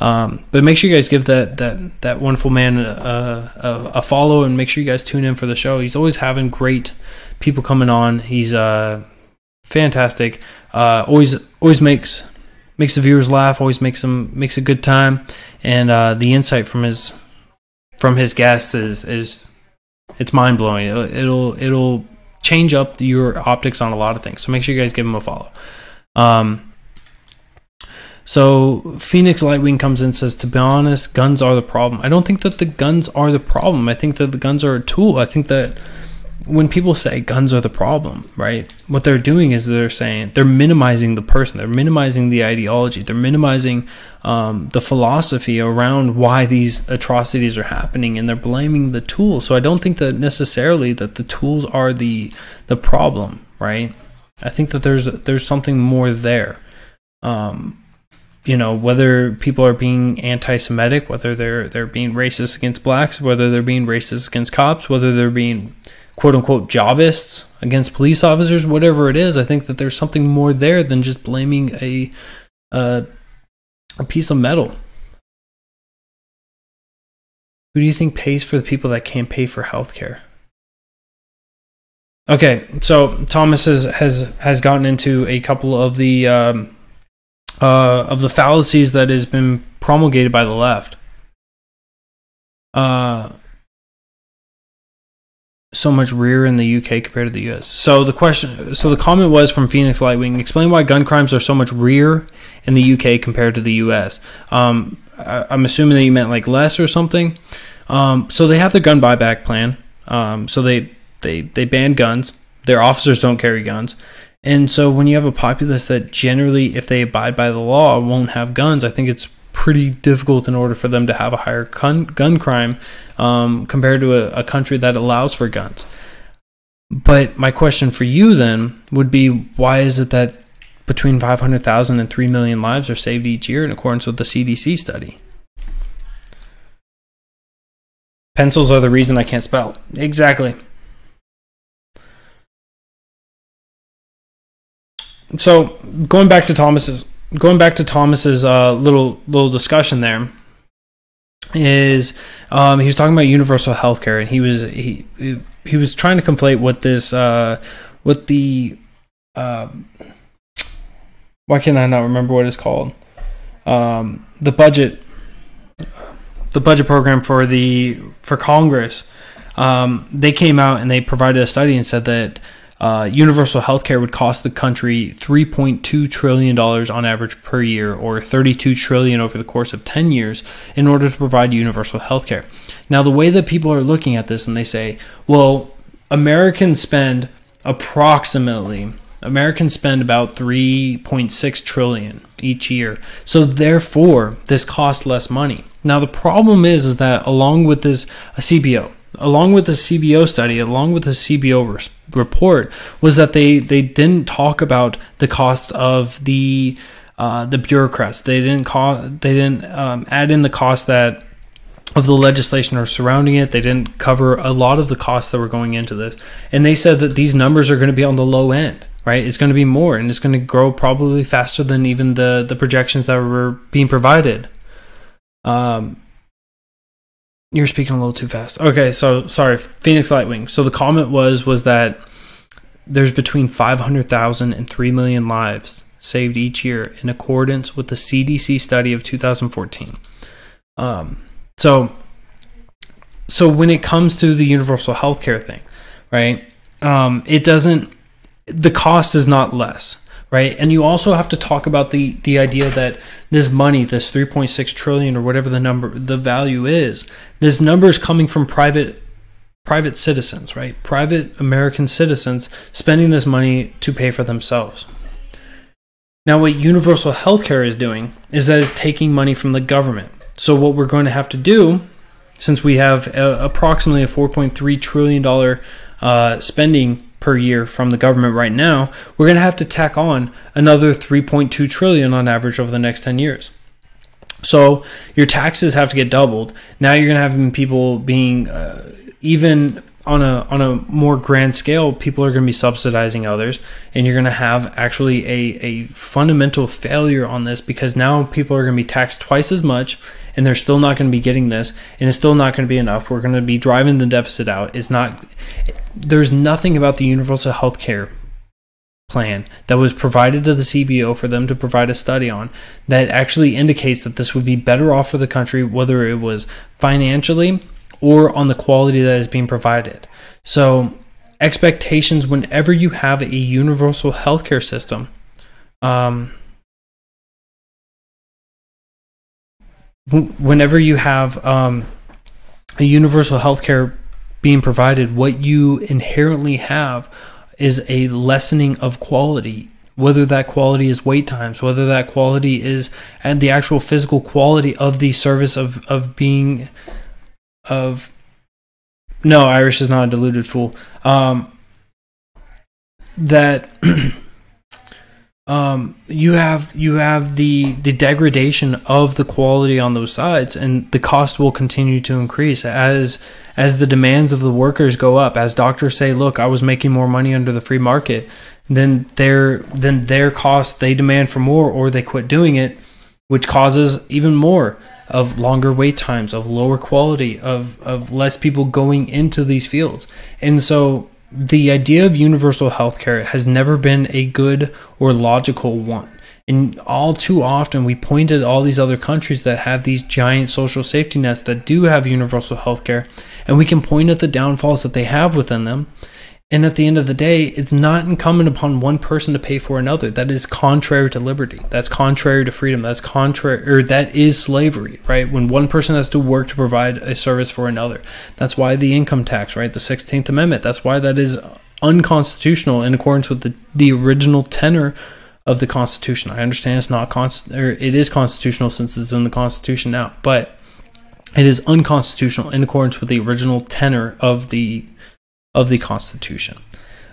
But make sure you guys give that wonderful man a follow, and make sure you guys tune in for the show. He's always having great people coming on. He's fantastic. Always makes the viewers laugh. Always makes a good time, and the insight from his guests is it's mind blowing. It'll change up your optics on a lot of things. So make sure you guys give him a follow. So Phoenix Lightwing comes in and says, to be honest, guns are the problem. I don't think that the guns are the problem. I think that the guns are a tool. I think that when people say guns are the problem, right? What they're doing is they're saying they're minimizing the person, they're minimizing the ideology, they're minimizing the philosophy around why these atrocities are happening, and they're blaming the tools. So I don't think that necessarily that the tools are the problem, right? I think that there's something more there. You know, whether people are being anti-Semitic, whether they're being racist against blacks, whether they're being racist against cops, whether they're being quote-unquote jobists against police officers, whatever it is, I think that there's something more there than just blaming a piece of metal. Who do you think pays for the people that can't pay for healthcare? Okay, so Thomas has gotten into a couple of the fallacies that has been promulgated by the left. So much rear in the UK compared to the US. So the comment was from Phoenix Lightwing: explain why gun crimes are so much rear in the UK compared to the US. I'm assuming that you meant like less or something. So they have the gun buyback plan. So they ban guns. Their officers don't carry guns. And so when you have a populace that generally, if they abide by the law, won't have guns, I think it's pretty difficult in order for them to have a higher gun crime compared to a country that allows for guns. But my question for you then would be, why is it that between 500,000 and 3 million lives are saved each year in accordance with the CDC study? Pencils are the reason I can't spell. Exactly. So going back to Thomas's little discussion there is he was talking about universal healthcare, and he was trying to conflate what this what the why can I not remember what it's called, the budget program for Congress. They came out and they provided a study and said that universal healthcare would cost the country $3.2 trillion on average per year, or $32 trillion over the course of 10 years, in order to provide universal healthcare. Now, the way that people are looking at this, and they say, well, Americans spend about $3.6 trillion each year. So therefore, this costs less money. Now, the problem is that along with this CBO study, along with the CBO report, was that they didn't talk about the cost of the bureaucrats. They didn't add in the cost that of the legislation or surrounding it. They didn't cover a lot of the costs that were going into this, and they said that these numbers are going to be on the low end. Right, it's going to be more, and it's going to grow probably faster than even the projections that were being provided. You're speaking a little too fast. Okay, so sorry, Phoenix Lightwing. So the comment was that there's between 500,000 and 3 million lives saved each year in accordance with the CDC study of 2014. So when it comes to the universal healthcare thing, right? The cost is not less. Right, and you also have to talk about the idea that this money, this 3.6 trillion or whatever the value is, this number is coming from private citizens, right? Private American citizens spending this money to pay for themselves. Now, what universal healthcare is doing is that it's taking money from the government. So what we're going to have to do, since we have approximately a $4.3 trillion spending per year from the government right now, we're going to have to tack on another 3.2 trillion on average over the next 10 years. So your taxes have to get doubled. Now you're going to have people being even on a more grand scale, people are going to be subsidizing others, and you're going to have actually a fundamental failure on this, because now people are going to be taxed twice as much, and they're still not going to be getting this, and it's still not going to be enough. We're going to be driving the deficit out. There's nothing about the universal health care plan that was provided to the CBO for them to provide a study on that actually indicates that this would be better off for the country, whether it was financially or on the quality that is being provided. So expectations whenever you have a universal healthcare system, whenever you have a universal healthcare being provided, what you inherently have is a lessening of quality, whether that quality is wait times, whether that quality is and the actual physical quality of the service of being of no, Irish is not a deluded fool. That you have the degradation of the quality on those sides, and the cost will continue to increase as the demands of the workers go up. As doctors say, look, I was making more money under the free market, then their cost, they demand for more, or they quit doing it, which causes even more of longer wait times, of lower quality, of less people going into these fields. And so the idea of universal healthcare has never been a good or logical one. And all too often we point at all these other countries that have these giant social safety nets that do have universal healthcare, and we can point at the downfalls that they have within them. And at the end of the day, it's not incumbent upon one person to pay for another. That is contrary to liberty. That's contrary to freedom. That's contrary, or that is slavery, right? When one person has to work to provide a service for another. That's why the income tax, right? The 16th Amendment. That's why that is unconstitutional in accordance with the original tenor of the Constitution. I understand it's not it is constitutional since it's in the Constitution now, but it is unconstitutional in accordance with the original tenor of the Constitution.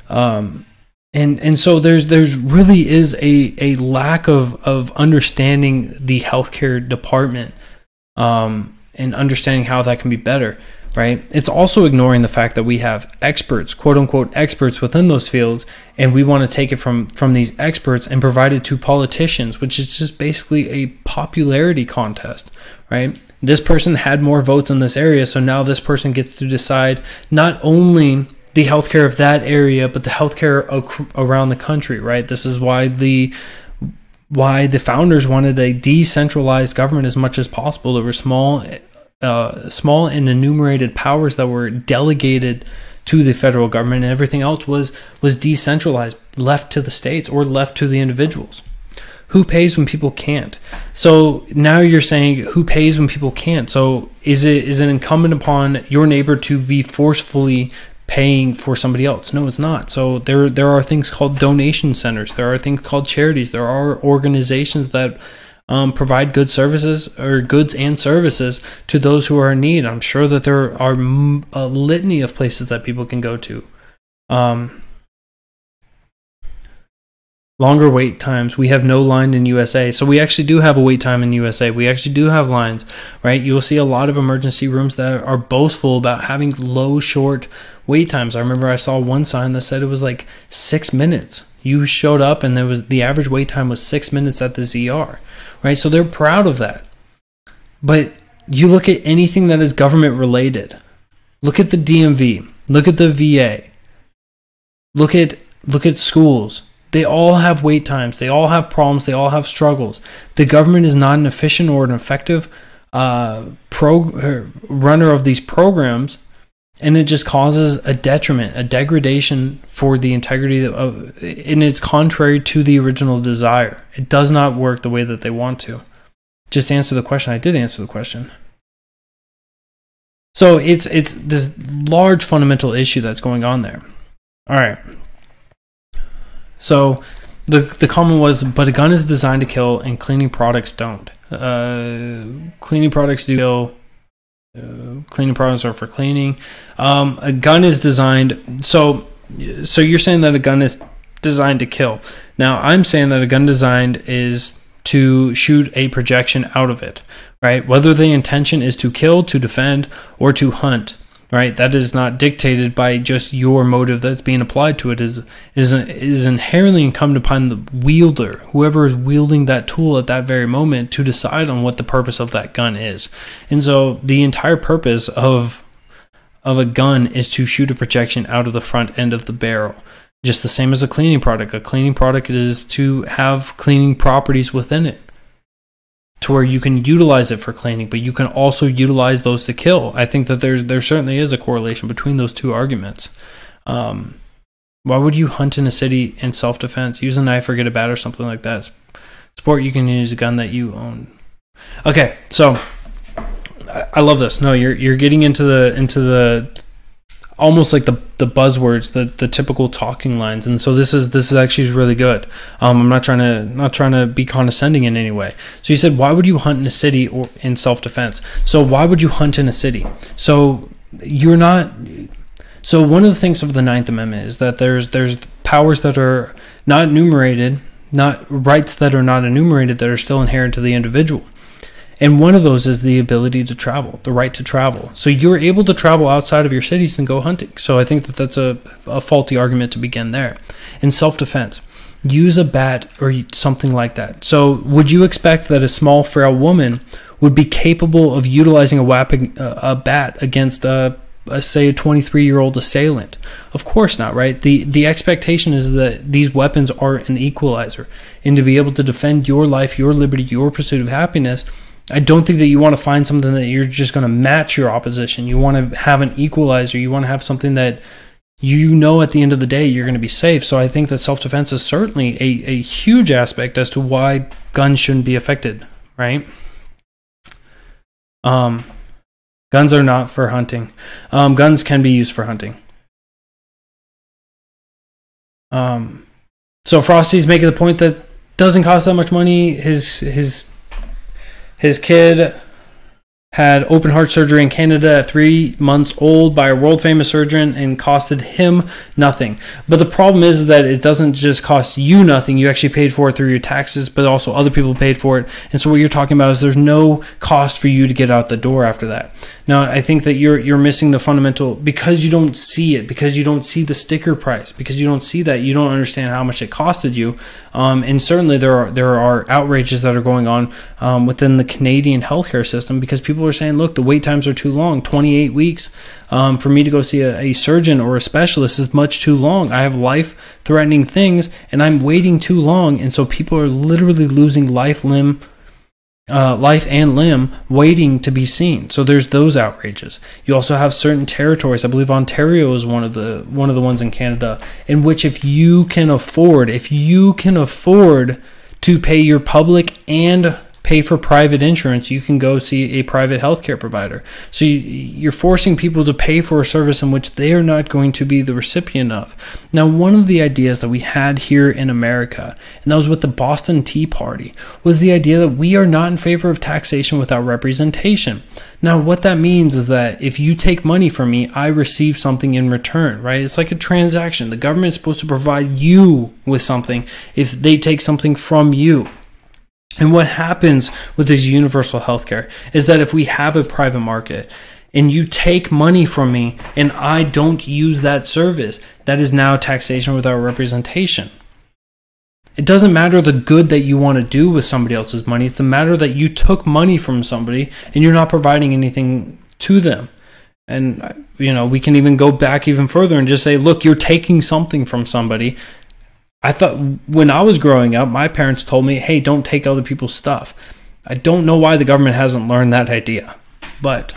And so there's really is a lack of understanding the healthcare department, and understanding how that can be better, right? It's also ignoring the fact that we have experts, quote unquote experts within those fields, and we want to take it from these experts and provide it to politicians, which is just basically a popularity contest, right? This person had more votes in this area, so now this person gets to decide not only the healthcare of that area, but the healthcare around the country, right? This is why the founders wanted a decentralized government as much as possible. There were small and enumerated powers that were delegated to the federal government, and everything else was decentralized, left to the states or left to the individuals. Who pays when people can't? So now you're saying who pays when people can't? So is it incumbent upon your neighbor to be forcefully paying for somebody else? No, it's not. So there are things called donation centers. There are things called charities. There are organizations that provide good services or goods and services to those who are in need. I'm sure that there are a litany of places that people can go to. Longer wait times. We have no line in USA. So we actually do have a wait time in USA. We actually do have lines, right? You will see a lot of emergency rooms that are boastful about having short wait times. I remember I saw one sign that said it was like 6 minutes. You showed up and the average wait time was 6 minutes at the ZR, right? So they're proud of that. But you look at anything that is government related. Look at the DMV. Look at the VA. Look at schools. They all have wait times. They all have problems. They all have struggles. The government is not an efficient or an effective runner of these programs, and it just causes a detriment, a degradation for the integrity of, and it's contrary to the original desire. It does not work the way that they want to. Just answer the question. I did answer the question. So it's this large fundamental issue that's going on there. All right. So the comment was, but a gun is designed to kill and cleaning products don't. Cleaning products do kill. Cleaning products are for cleaning. A gun is designed. So you're saying that a gun is designed to kill. Now I'm saying that a gun designed is to shoot a projection out of it, right? Whether the intention is to kill, to defend, or to hunt. Right, that is not dictated by just your motive that's being applied to it. Is inherently incumbent upon the wielder, whoever is wielding that tool at that very moment, to decide on what the purpose of that gun is. And so the entire purpose of a gun is to shoot a projection out of the front end of the barrel. Just the same as a cleaning product. A cleaning product is to have cleaning properties within it, to where you can utilize it for cleaning, but you can also utilize those to kill. I think that there certainly is a correlation between those two arguments. Why would you hunt in a city in self-defense? Use a knife or get a bat or something like that. Sport, you can use a gun that you own. Okay, so I love this. No, you're getting into the almost like the buzzwords, the typical talking lines. And so this is actually really good. I'm not trying to be condescending in any way. So you said, why would you hunt in a city or in self-defense? So why would you hunt in a city? So you're not. So one of the things of the Ninth Amendment is that there's powers that are not enumerated, not rights that are not enumerated, that are still inherent to the individual. And one of those is the ability to travel, the right to travel. So you're able to travel outside of your cities and go hunting. So I think that that's a faulty argument to begin there. In self-defense, use a bat or something like that. So would you expect that a small, frail woman would be capable of utilizing a bat against say a 23-year-old assailant? Of course not, right? The expectation is that these weapons are an equalizer. And to be able to defend your life, your liberty, your pursuit of happiness, I don't think that you want to find something that you're just going to match your opposition. You want to have an equalizer. You want to have something that you know at the end of the day you're going to be safe. So I think that self-defense is certainly a huge aspect as to why guns shouldn't be affected, right? Guns are not for hunting. Guns can be used for hunting. So Frosty's making the point that doesn't cost that much money. His kid had open heart surgery in Canada at 3 months old by a world famous surgeon and costed him nothing. But the problem is that it doesn't just cost you nothing. You actually paid for it through your taxes, but also other people paid for it. And so what you're talking about is there's no cost for you to get out the door after that. Now, I think that you're missing the fundamental, because you don't see it, because you don't see the sticker price, because you don't see that, you don't understand how much it costed you. And certainly there are outrages that are going on within the Canadian healthcare system, because people are saying, look, the wait times are too long. 28 weeks for me to go see a surgeon or a specialist is much too long. I have life-threatening things, and I'm waiting too long. And so people are literally losing life and limb waiting to be seen. So there's those outrages. You also have certain territories. I believe Ontario is one of the ones in Canada, in which if you can afford to pay your public and pay for private insurance, you can go see a private healthcare provider. So you're forcing people to pay for a service in which they are not going to be the recipient of. Now, one of the ideas that we had here in America, and that was with the Boston Tea Party, was the idea that we are not in favor of taxation without representation. Now, what that means is that if you take money from me, I receive something in return, right? It's like a transaction. The government is supposed to provide you with something if they take something from you. And what happens with this universal healthcare is that if we have a private market and you take money from me and I don't use that service, that is now taxation without representation. It doesn't matter the good that you want to do with somebody else's money. It's the matter that you took money from somebody and you're not providing anything to them. And, we can even go back even further and just say, look, you're taking something from somebody. I thought when I was growing up, my parents told me, hey, don't take other people's stuff. I don't know why the government hasn't learned that idea, but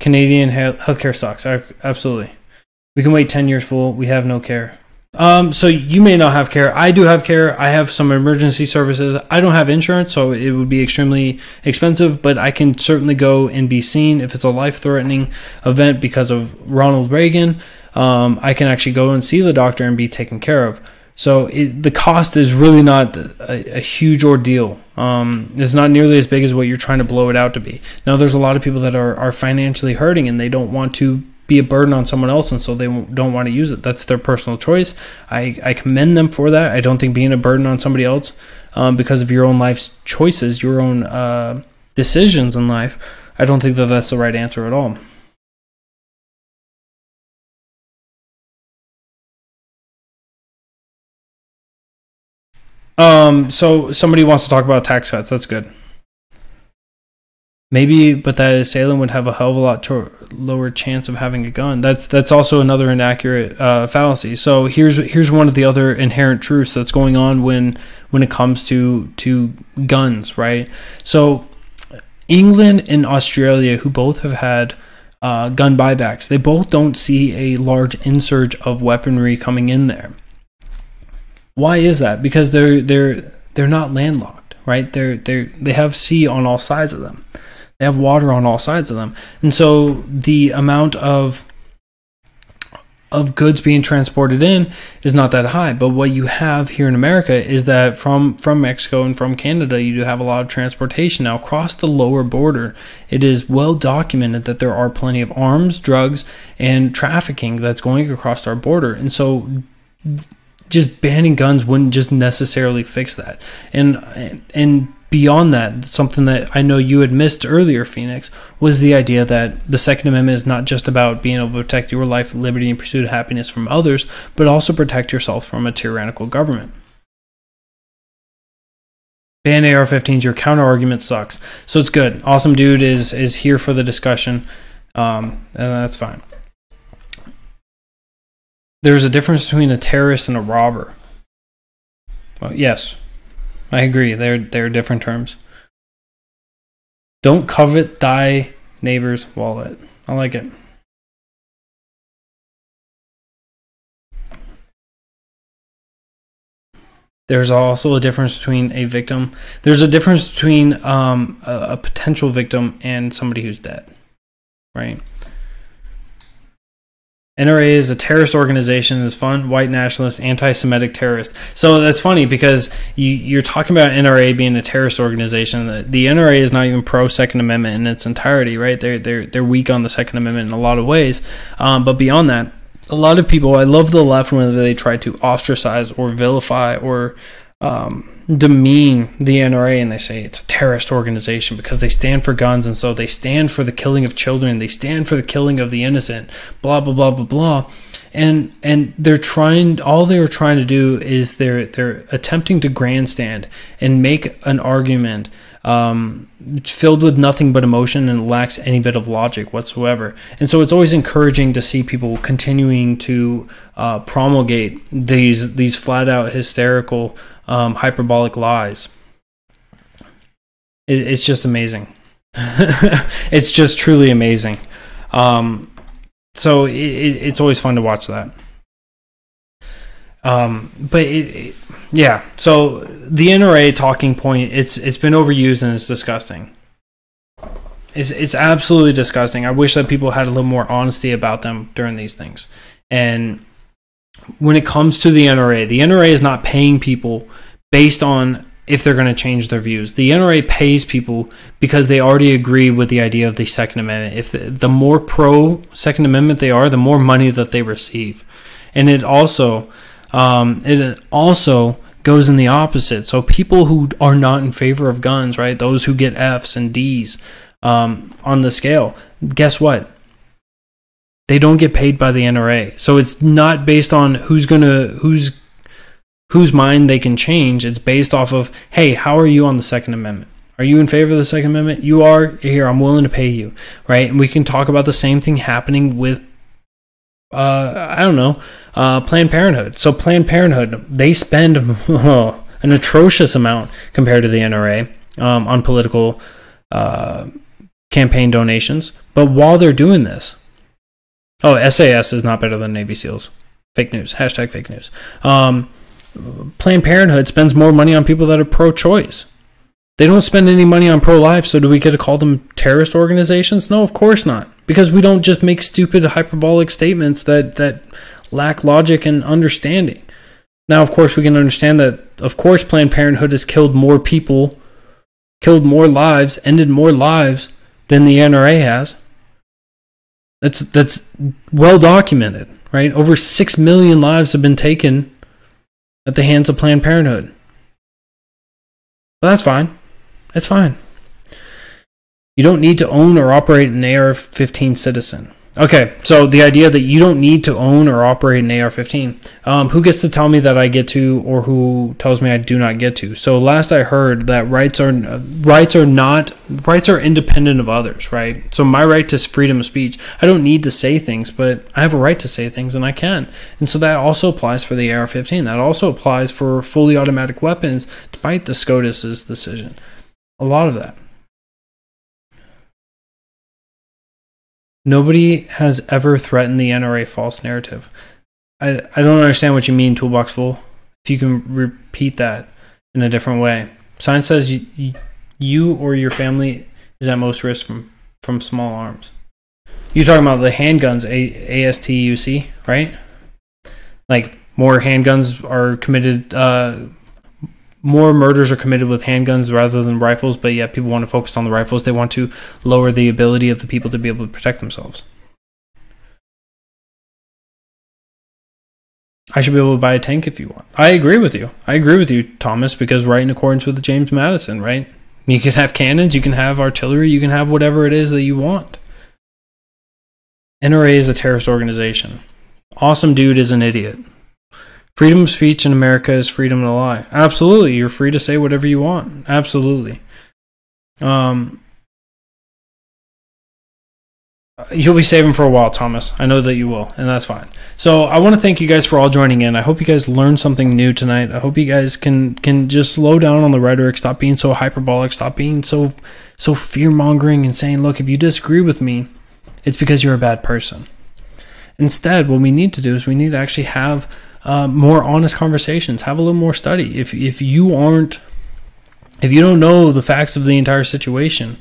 Canadian healthcare sucks. Absolutely. We can wait 10 years full. We have no care. So you may not have care. I do have care. I have some emergency services. I don't have insurance, so it would be extremely expensive, but I can certainly go and be seen if it's a life-threatening event because of Ronald Reagan. I can actually go and see the doctor and be taken care of. So the cost is really not a huge ordeal. It's not nearly as big as what you're trying to blow it out to be. Now, there's a lot of people that are financially hurting and they don't want to be a burden on someone else, and so they don't want to use it. That's their personal choice. I commend them for that. I don't think being a burden on somebody else because of your own life's choices, your own decisions in life, I don't think that that's the right answer at all. So somebody wants to talk about tax cuts. That's good. Maybe, but that assailant would have a hell of a lot lower chance of having a gun. That's also another inaccurate fallacy. So here's one of the other inherent truths that's going on when it comes to guns, right? So England and Australia, who both have had gun buybacks, they both don't see a large insurge of weaponry coming in there. Why is that? Because they're not landlocked, right? They have sea on all sides of them. They have water on all sides of them. And so the amount of of goods being transported in is not that high. But what you have here in America is that from Mexico and from Canada, you do have a lot of transportation. Now, across the lower border, it is well documented that there are plenty of arms, drugs, and trafficking that's going across our border. And so just banning guns wouldn't just necessarily fix that. And beyond that, something that I know you had missed earlier, Phoenix, was the idea that the Second Amendment is not just about being able to protect your life, liberty, and pursuit of happiness from others, but also protect yourself from a tyrannical government. Ban AR-15s, your counter-argument sucks. So it's good. Awesome Dude is here for the discussion, and that's fine. There's a difference between a terrorist and a robber. Well, yes. I agree. They're different terms. Don't covet thy neighbor's wallet. I like it. There's also a difference between a victim. There's a difference between a potential victim and somebody who's dead, right? NRA is a terrorist organization. Is fun, white nationalist, anti-Semitic terrorist. So that's funny because you're talking about NRA being a terrorist organization. The NRA is not even pro Second Amendment in its entirety, right? They're weak on the Second Amendment in a lot of ways. But beyond that, a lot of people, I love the left when they try to ostracize or vilify or demean the NRA, and they say it's a terrorist organization because they stand for guns, and so they stand for the killing of children, they stand for the killing of the innocent, blah blah blah blah blah. And they're trying, all they're trying to do is they're attempting to grandstand and make an argument filled with nothing but emotion and lacks any bit of logic whatsoever. And so it's always encouraging to see people continuing to promulgate these flat out hysterical hyperbolic lies. It's just amazing. It's just truly amazing. So it's always fun to watch that. Yeah. So the NRA talking point, it's been overused and it's disgusting. It's absolutely disgusting. I wish that people had a little more honesty about them during these things. And when it comes to the NRA is not paying people based on if they're going to change their views. The NRA pays people because they already agree with the idea of the Second Amendment. If the more pro Second Amendment they are, the more money that they receive. And it also goes in the opposite. So people who are not in favor of guns, right? Those who get Fs and Ds on the scale, guess what? They don't get paid by the NRA. So it's not based on whose mind they can change. It's based off of, hey, how are you on the Second Amendment? Are you in favor of the Second Amendment? You are? Here, I'm willing to pay you, right? And we can talk about the same thing happening with, Planned Parenthood. So Planned Parenthood, they spend an atrocious amount compared to the NRA on political campaign donations. But while they're doing this, SAS is not better than Navy SEALs. Fake news. Hashtag fake news. Planned Parenthood spends more money on people that are pro-choice. They don't spend any money on pro-life, so do we get to call them terrorist organizations? No, of course not. Because we don't just make stupid hyperbolic statements that lack logic and understanding. Now, of course, we can understand that, of course, Planned Parenthood has killed more people, killed more lives, ended more lives than the NRA has. That's well documented, right? Over 6 million lives have been taken at the hands of Planned Parenthood. But that's fine. It's fine. You don't need to own or operate an AR-15 citizen. Okay, so the idea that you don't need to own or operate an AR-15, who gets to tell me that I get to, or who tells me I do not get to? So last I heard that rights are independent of others, right? So my right to freedom of speech, I don't need to say things, but I have a right to say things, and I can. And so that also applies for the AR-15. That also applies for fully automatic weapons, despite the SCOTUS's decision. A lot of that. Nobody has ever threatened the NRA false narrative. I don't understand what you mean, Toolbox Full. If you can repeat that in a different way. Science says you or your family is at most risk from small arms. You're talking about the handguns, ASTUC, right? Like, more handguns are committed, more murders are committed with handguns rather than rifles, but yet people want to focus on the rifles. They want to lower the ability of the people to be able to protect themselves. I should be able to buy a tank if you want. I agree with you. I agree with you, Thomas, because right in accordance with James Madison, right? You can have cannons, you can have artillery, you can have whatever it is that you want. NRA is a terrorist organization. Awesome Dude is an idiot. Freedom of speech in America is freedom to lie. Absolutely. You're free to say whatever you want. Absolutely. You'll be saving for a while, Thomas. I know that you will, and that's fine. So I want to thank you guys for all joining in. I hope you guys learned something new tonight. I hope you guys can just slow down on the rhetoric, stop being so hyperbolic, stop being so fear-mongering and saying, look, if you disagree with me, it's because you're a bad person. Instead, what we need to do is we need to actually have more honest conversations, have a little more study. If you don't know the facts of the entire situation,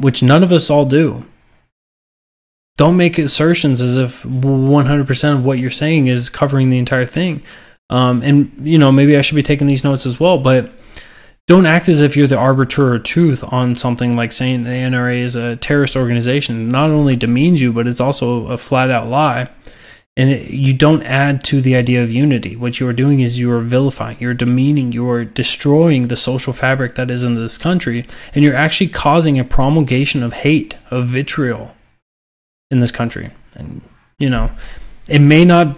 which none of us all do, don't make assertions as if 100% of what you're saying is covering the entire thing. And, maybe I should be taking these notes as well, but don't act as if you're the arbiter of truth on something like saying the NRA is a terrorist organization. It not only demeans you, but it's also a flat-out lie. And you don't add to the idea of unity. What you are doing is you are vilifying, you're demeaning, you are destroying the social fabric that is in this country, and you're actually causing a promulgation of hate, of vitriol in this country. And you may not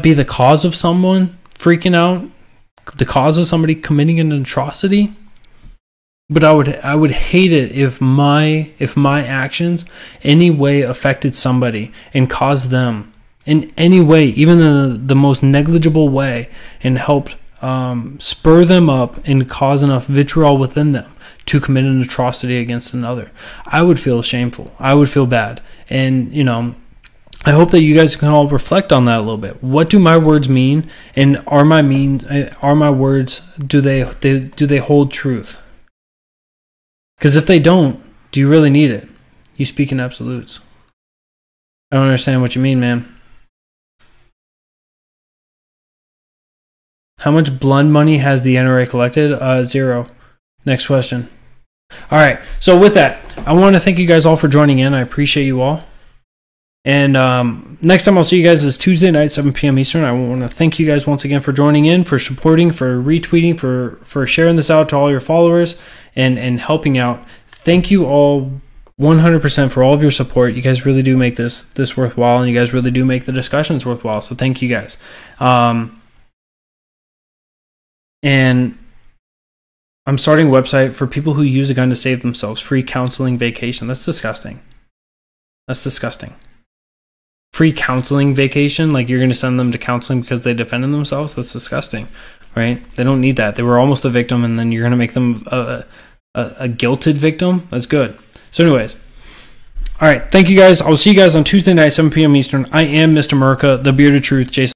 be the cause of someone freaking out, the cause of somebody committing an atrocity, but I would hate it if my actions any way affected somebody and caused them in any way, even in the most negligible way, and helped spur them up and cause enough vitriol within them to commit an atrocity against another. I would feel shameful. I would feel bad. And, I hope that you guys can all reflect on that a little bit. What do my words mean? And are my words, do they hold truth? Because if they don't, do you really need it? You speak in absolutes. I don't understand what you mean, man. How much blood money has the NRA collected? 0. Next question. All right. So with that, I want to thank you guys all for joining in. I appreciate you all. And next time I'll see you guys is Tuesday night, 7 p.m. Eastern. I want to thank you guys once again for joining in, for supporting, for retweeting, for sharing this out to all your followers and helping out. Thank you all 100% for all of your support. You guys really do make this worthwhile, and you guys really do make the discussions worthwhile. So thank you guys. And I'm starting a website for people who use a gun to save themselves. Free counseling vacation. That's disgusting. That's disgusting. Free counseling vacation, like you're going to send them to counseling because they defended themselves. That's disgusting, right? They don't need that. They were almost a victim, and then you're going to make them a guilted victim. That's good. So anyways, all right, thank you guys. I'll see you guys on Tuesday night, 7 p.m. Eastern. I am Mr. Merca, the Bearded Truth, Jason.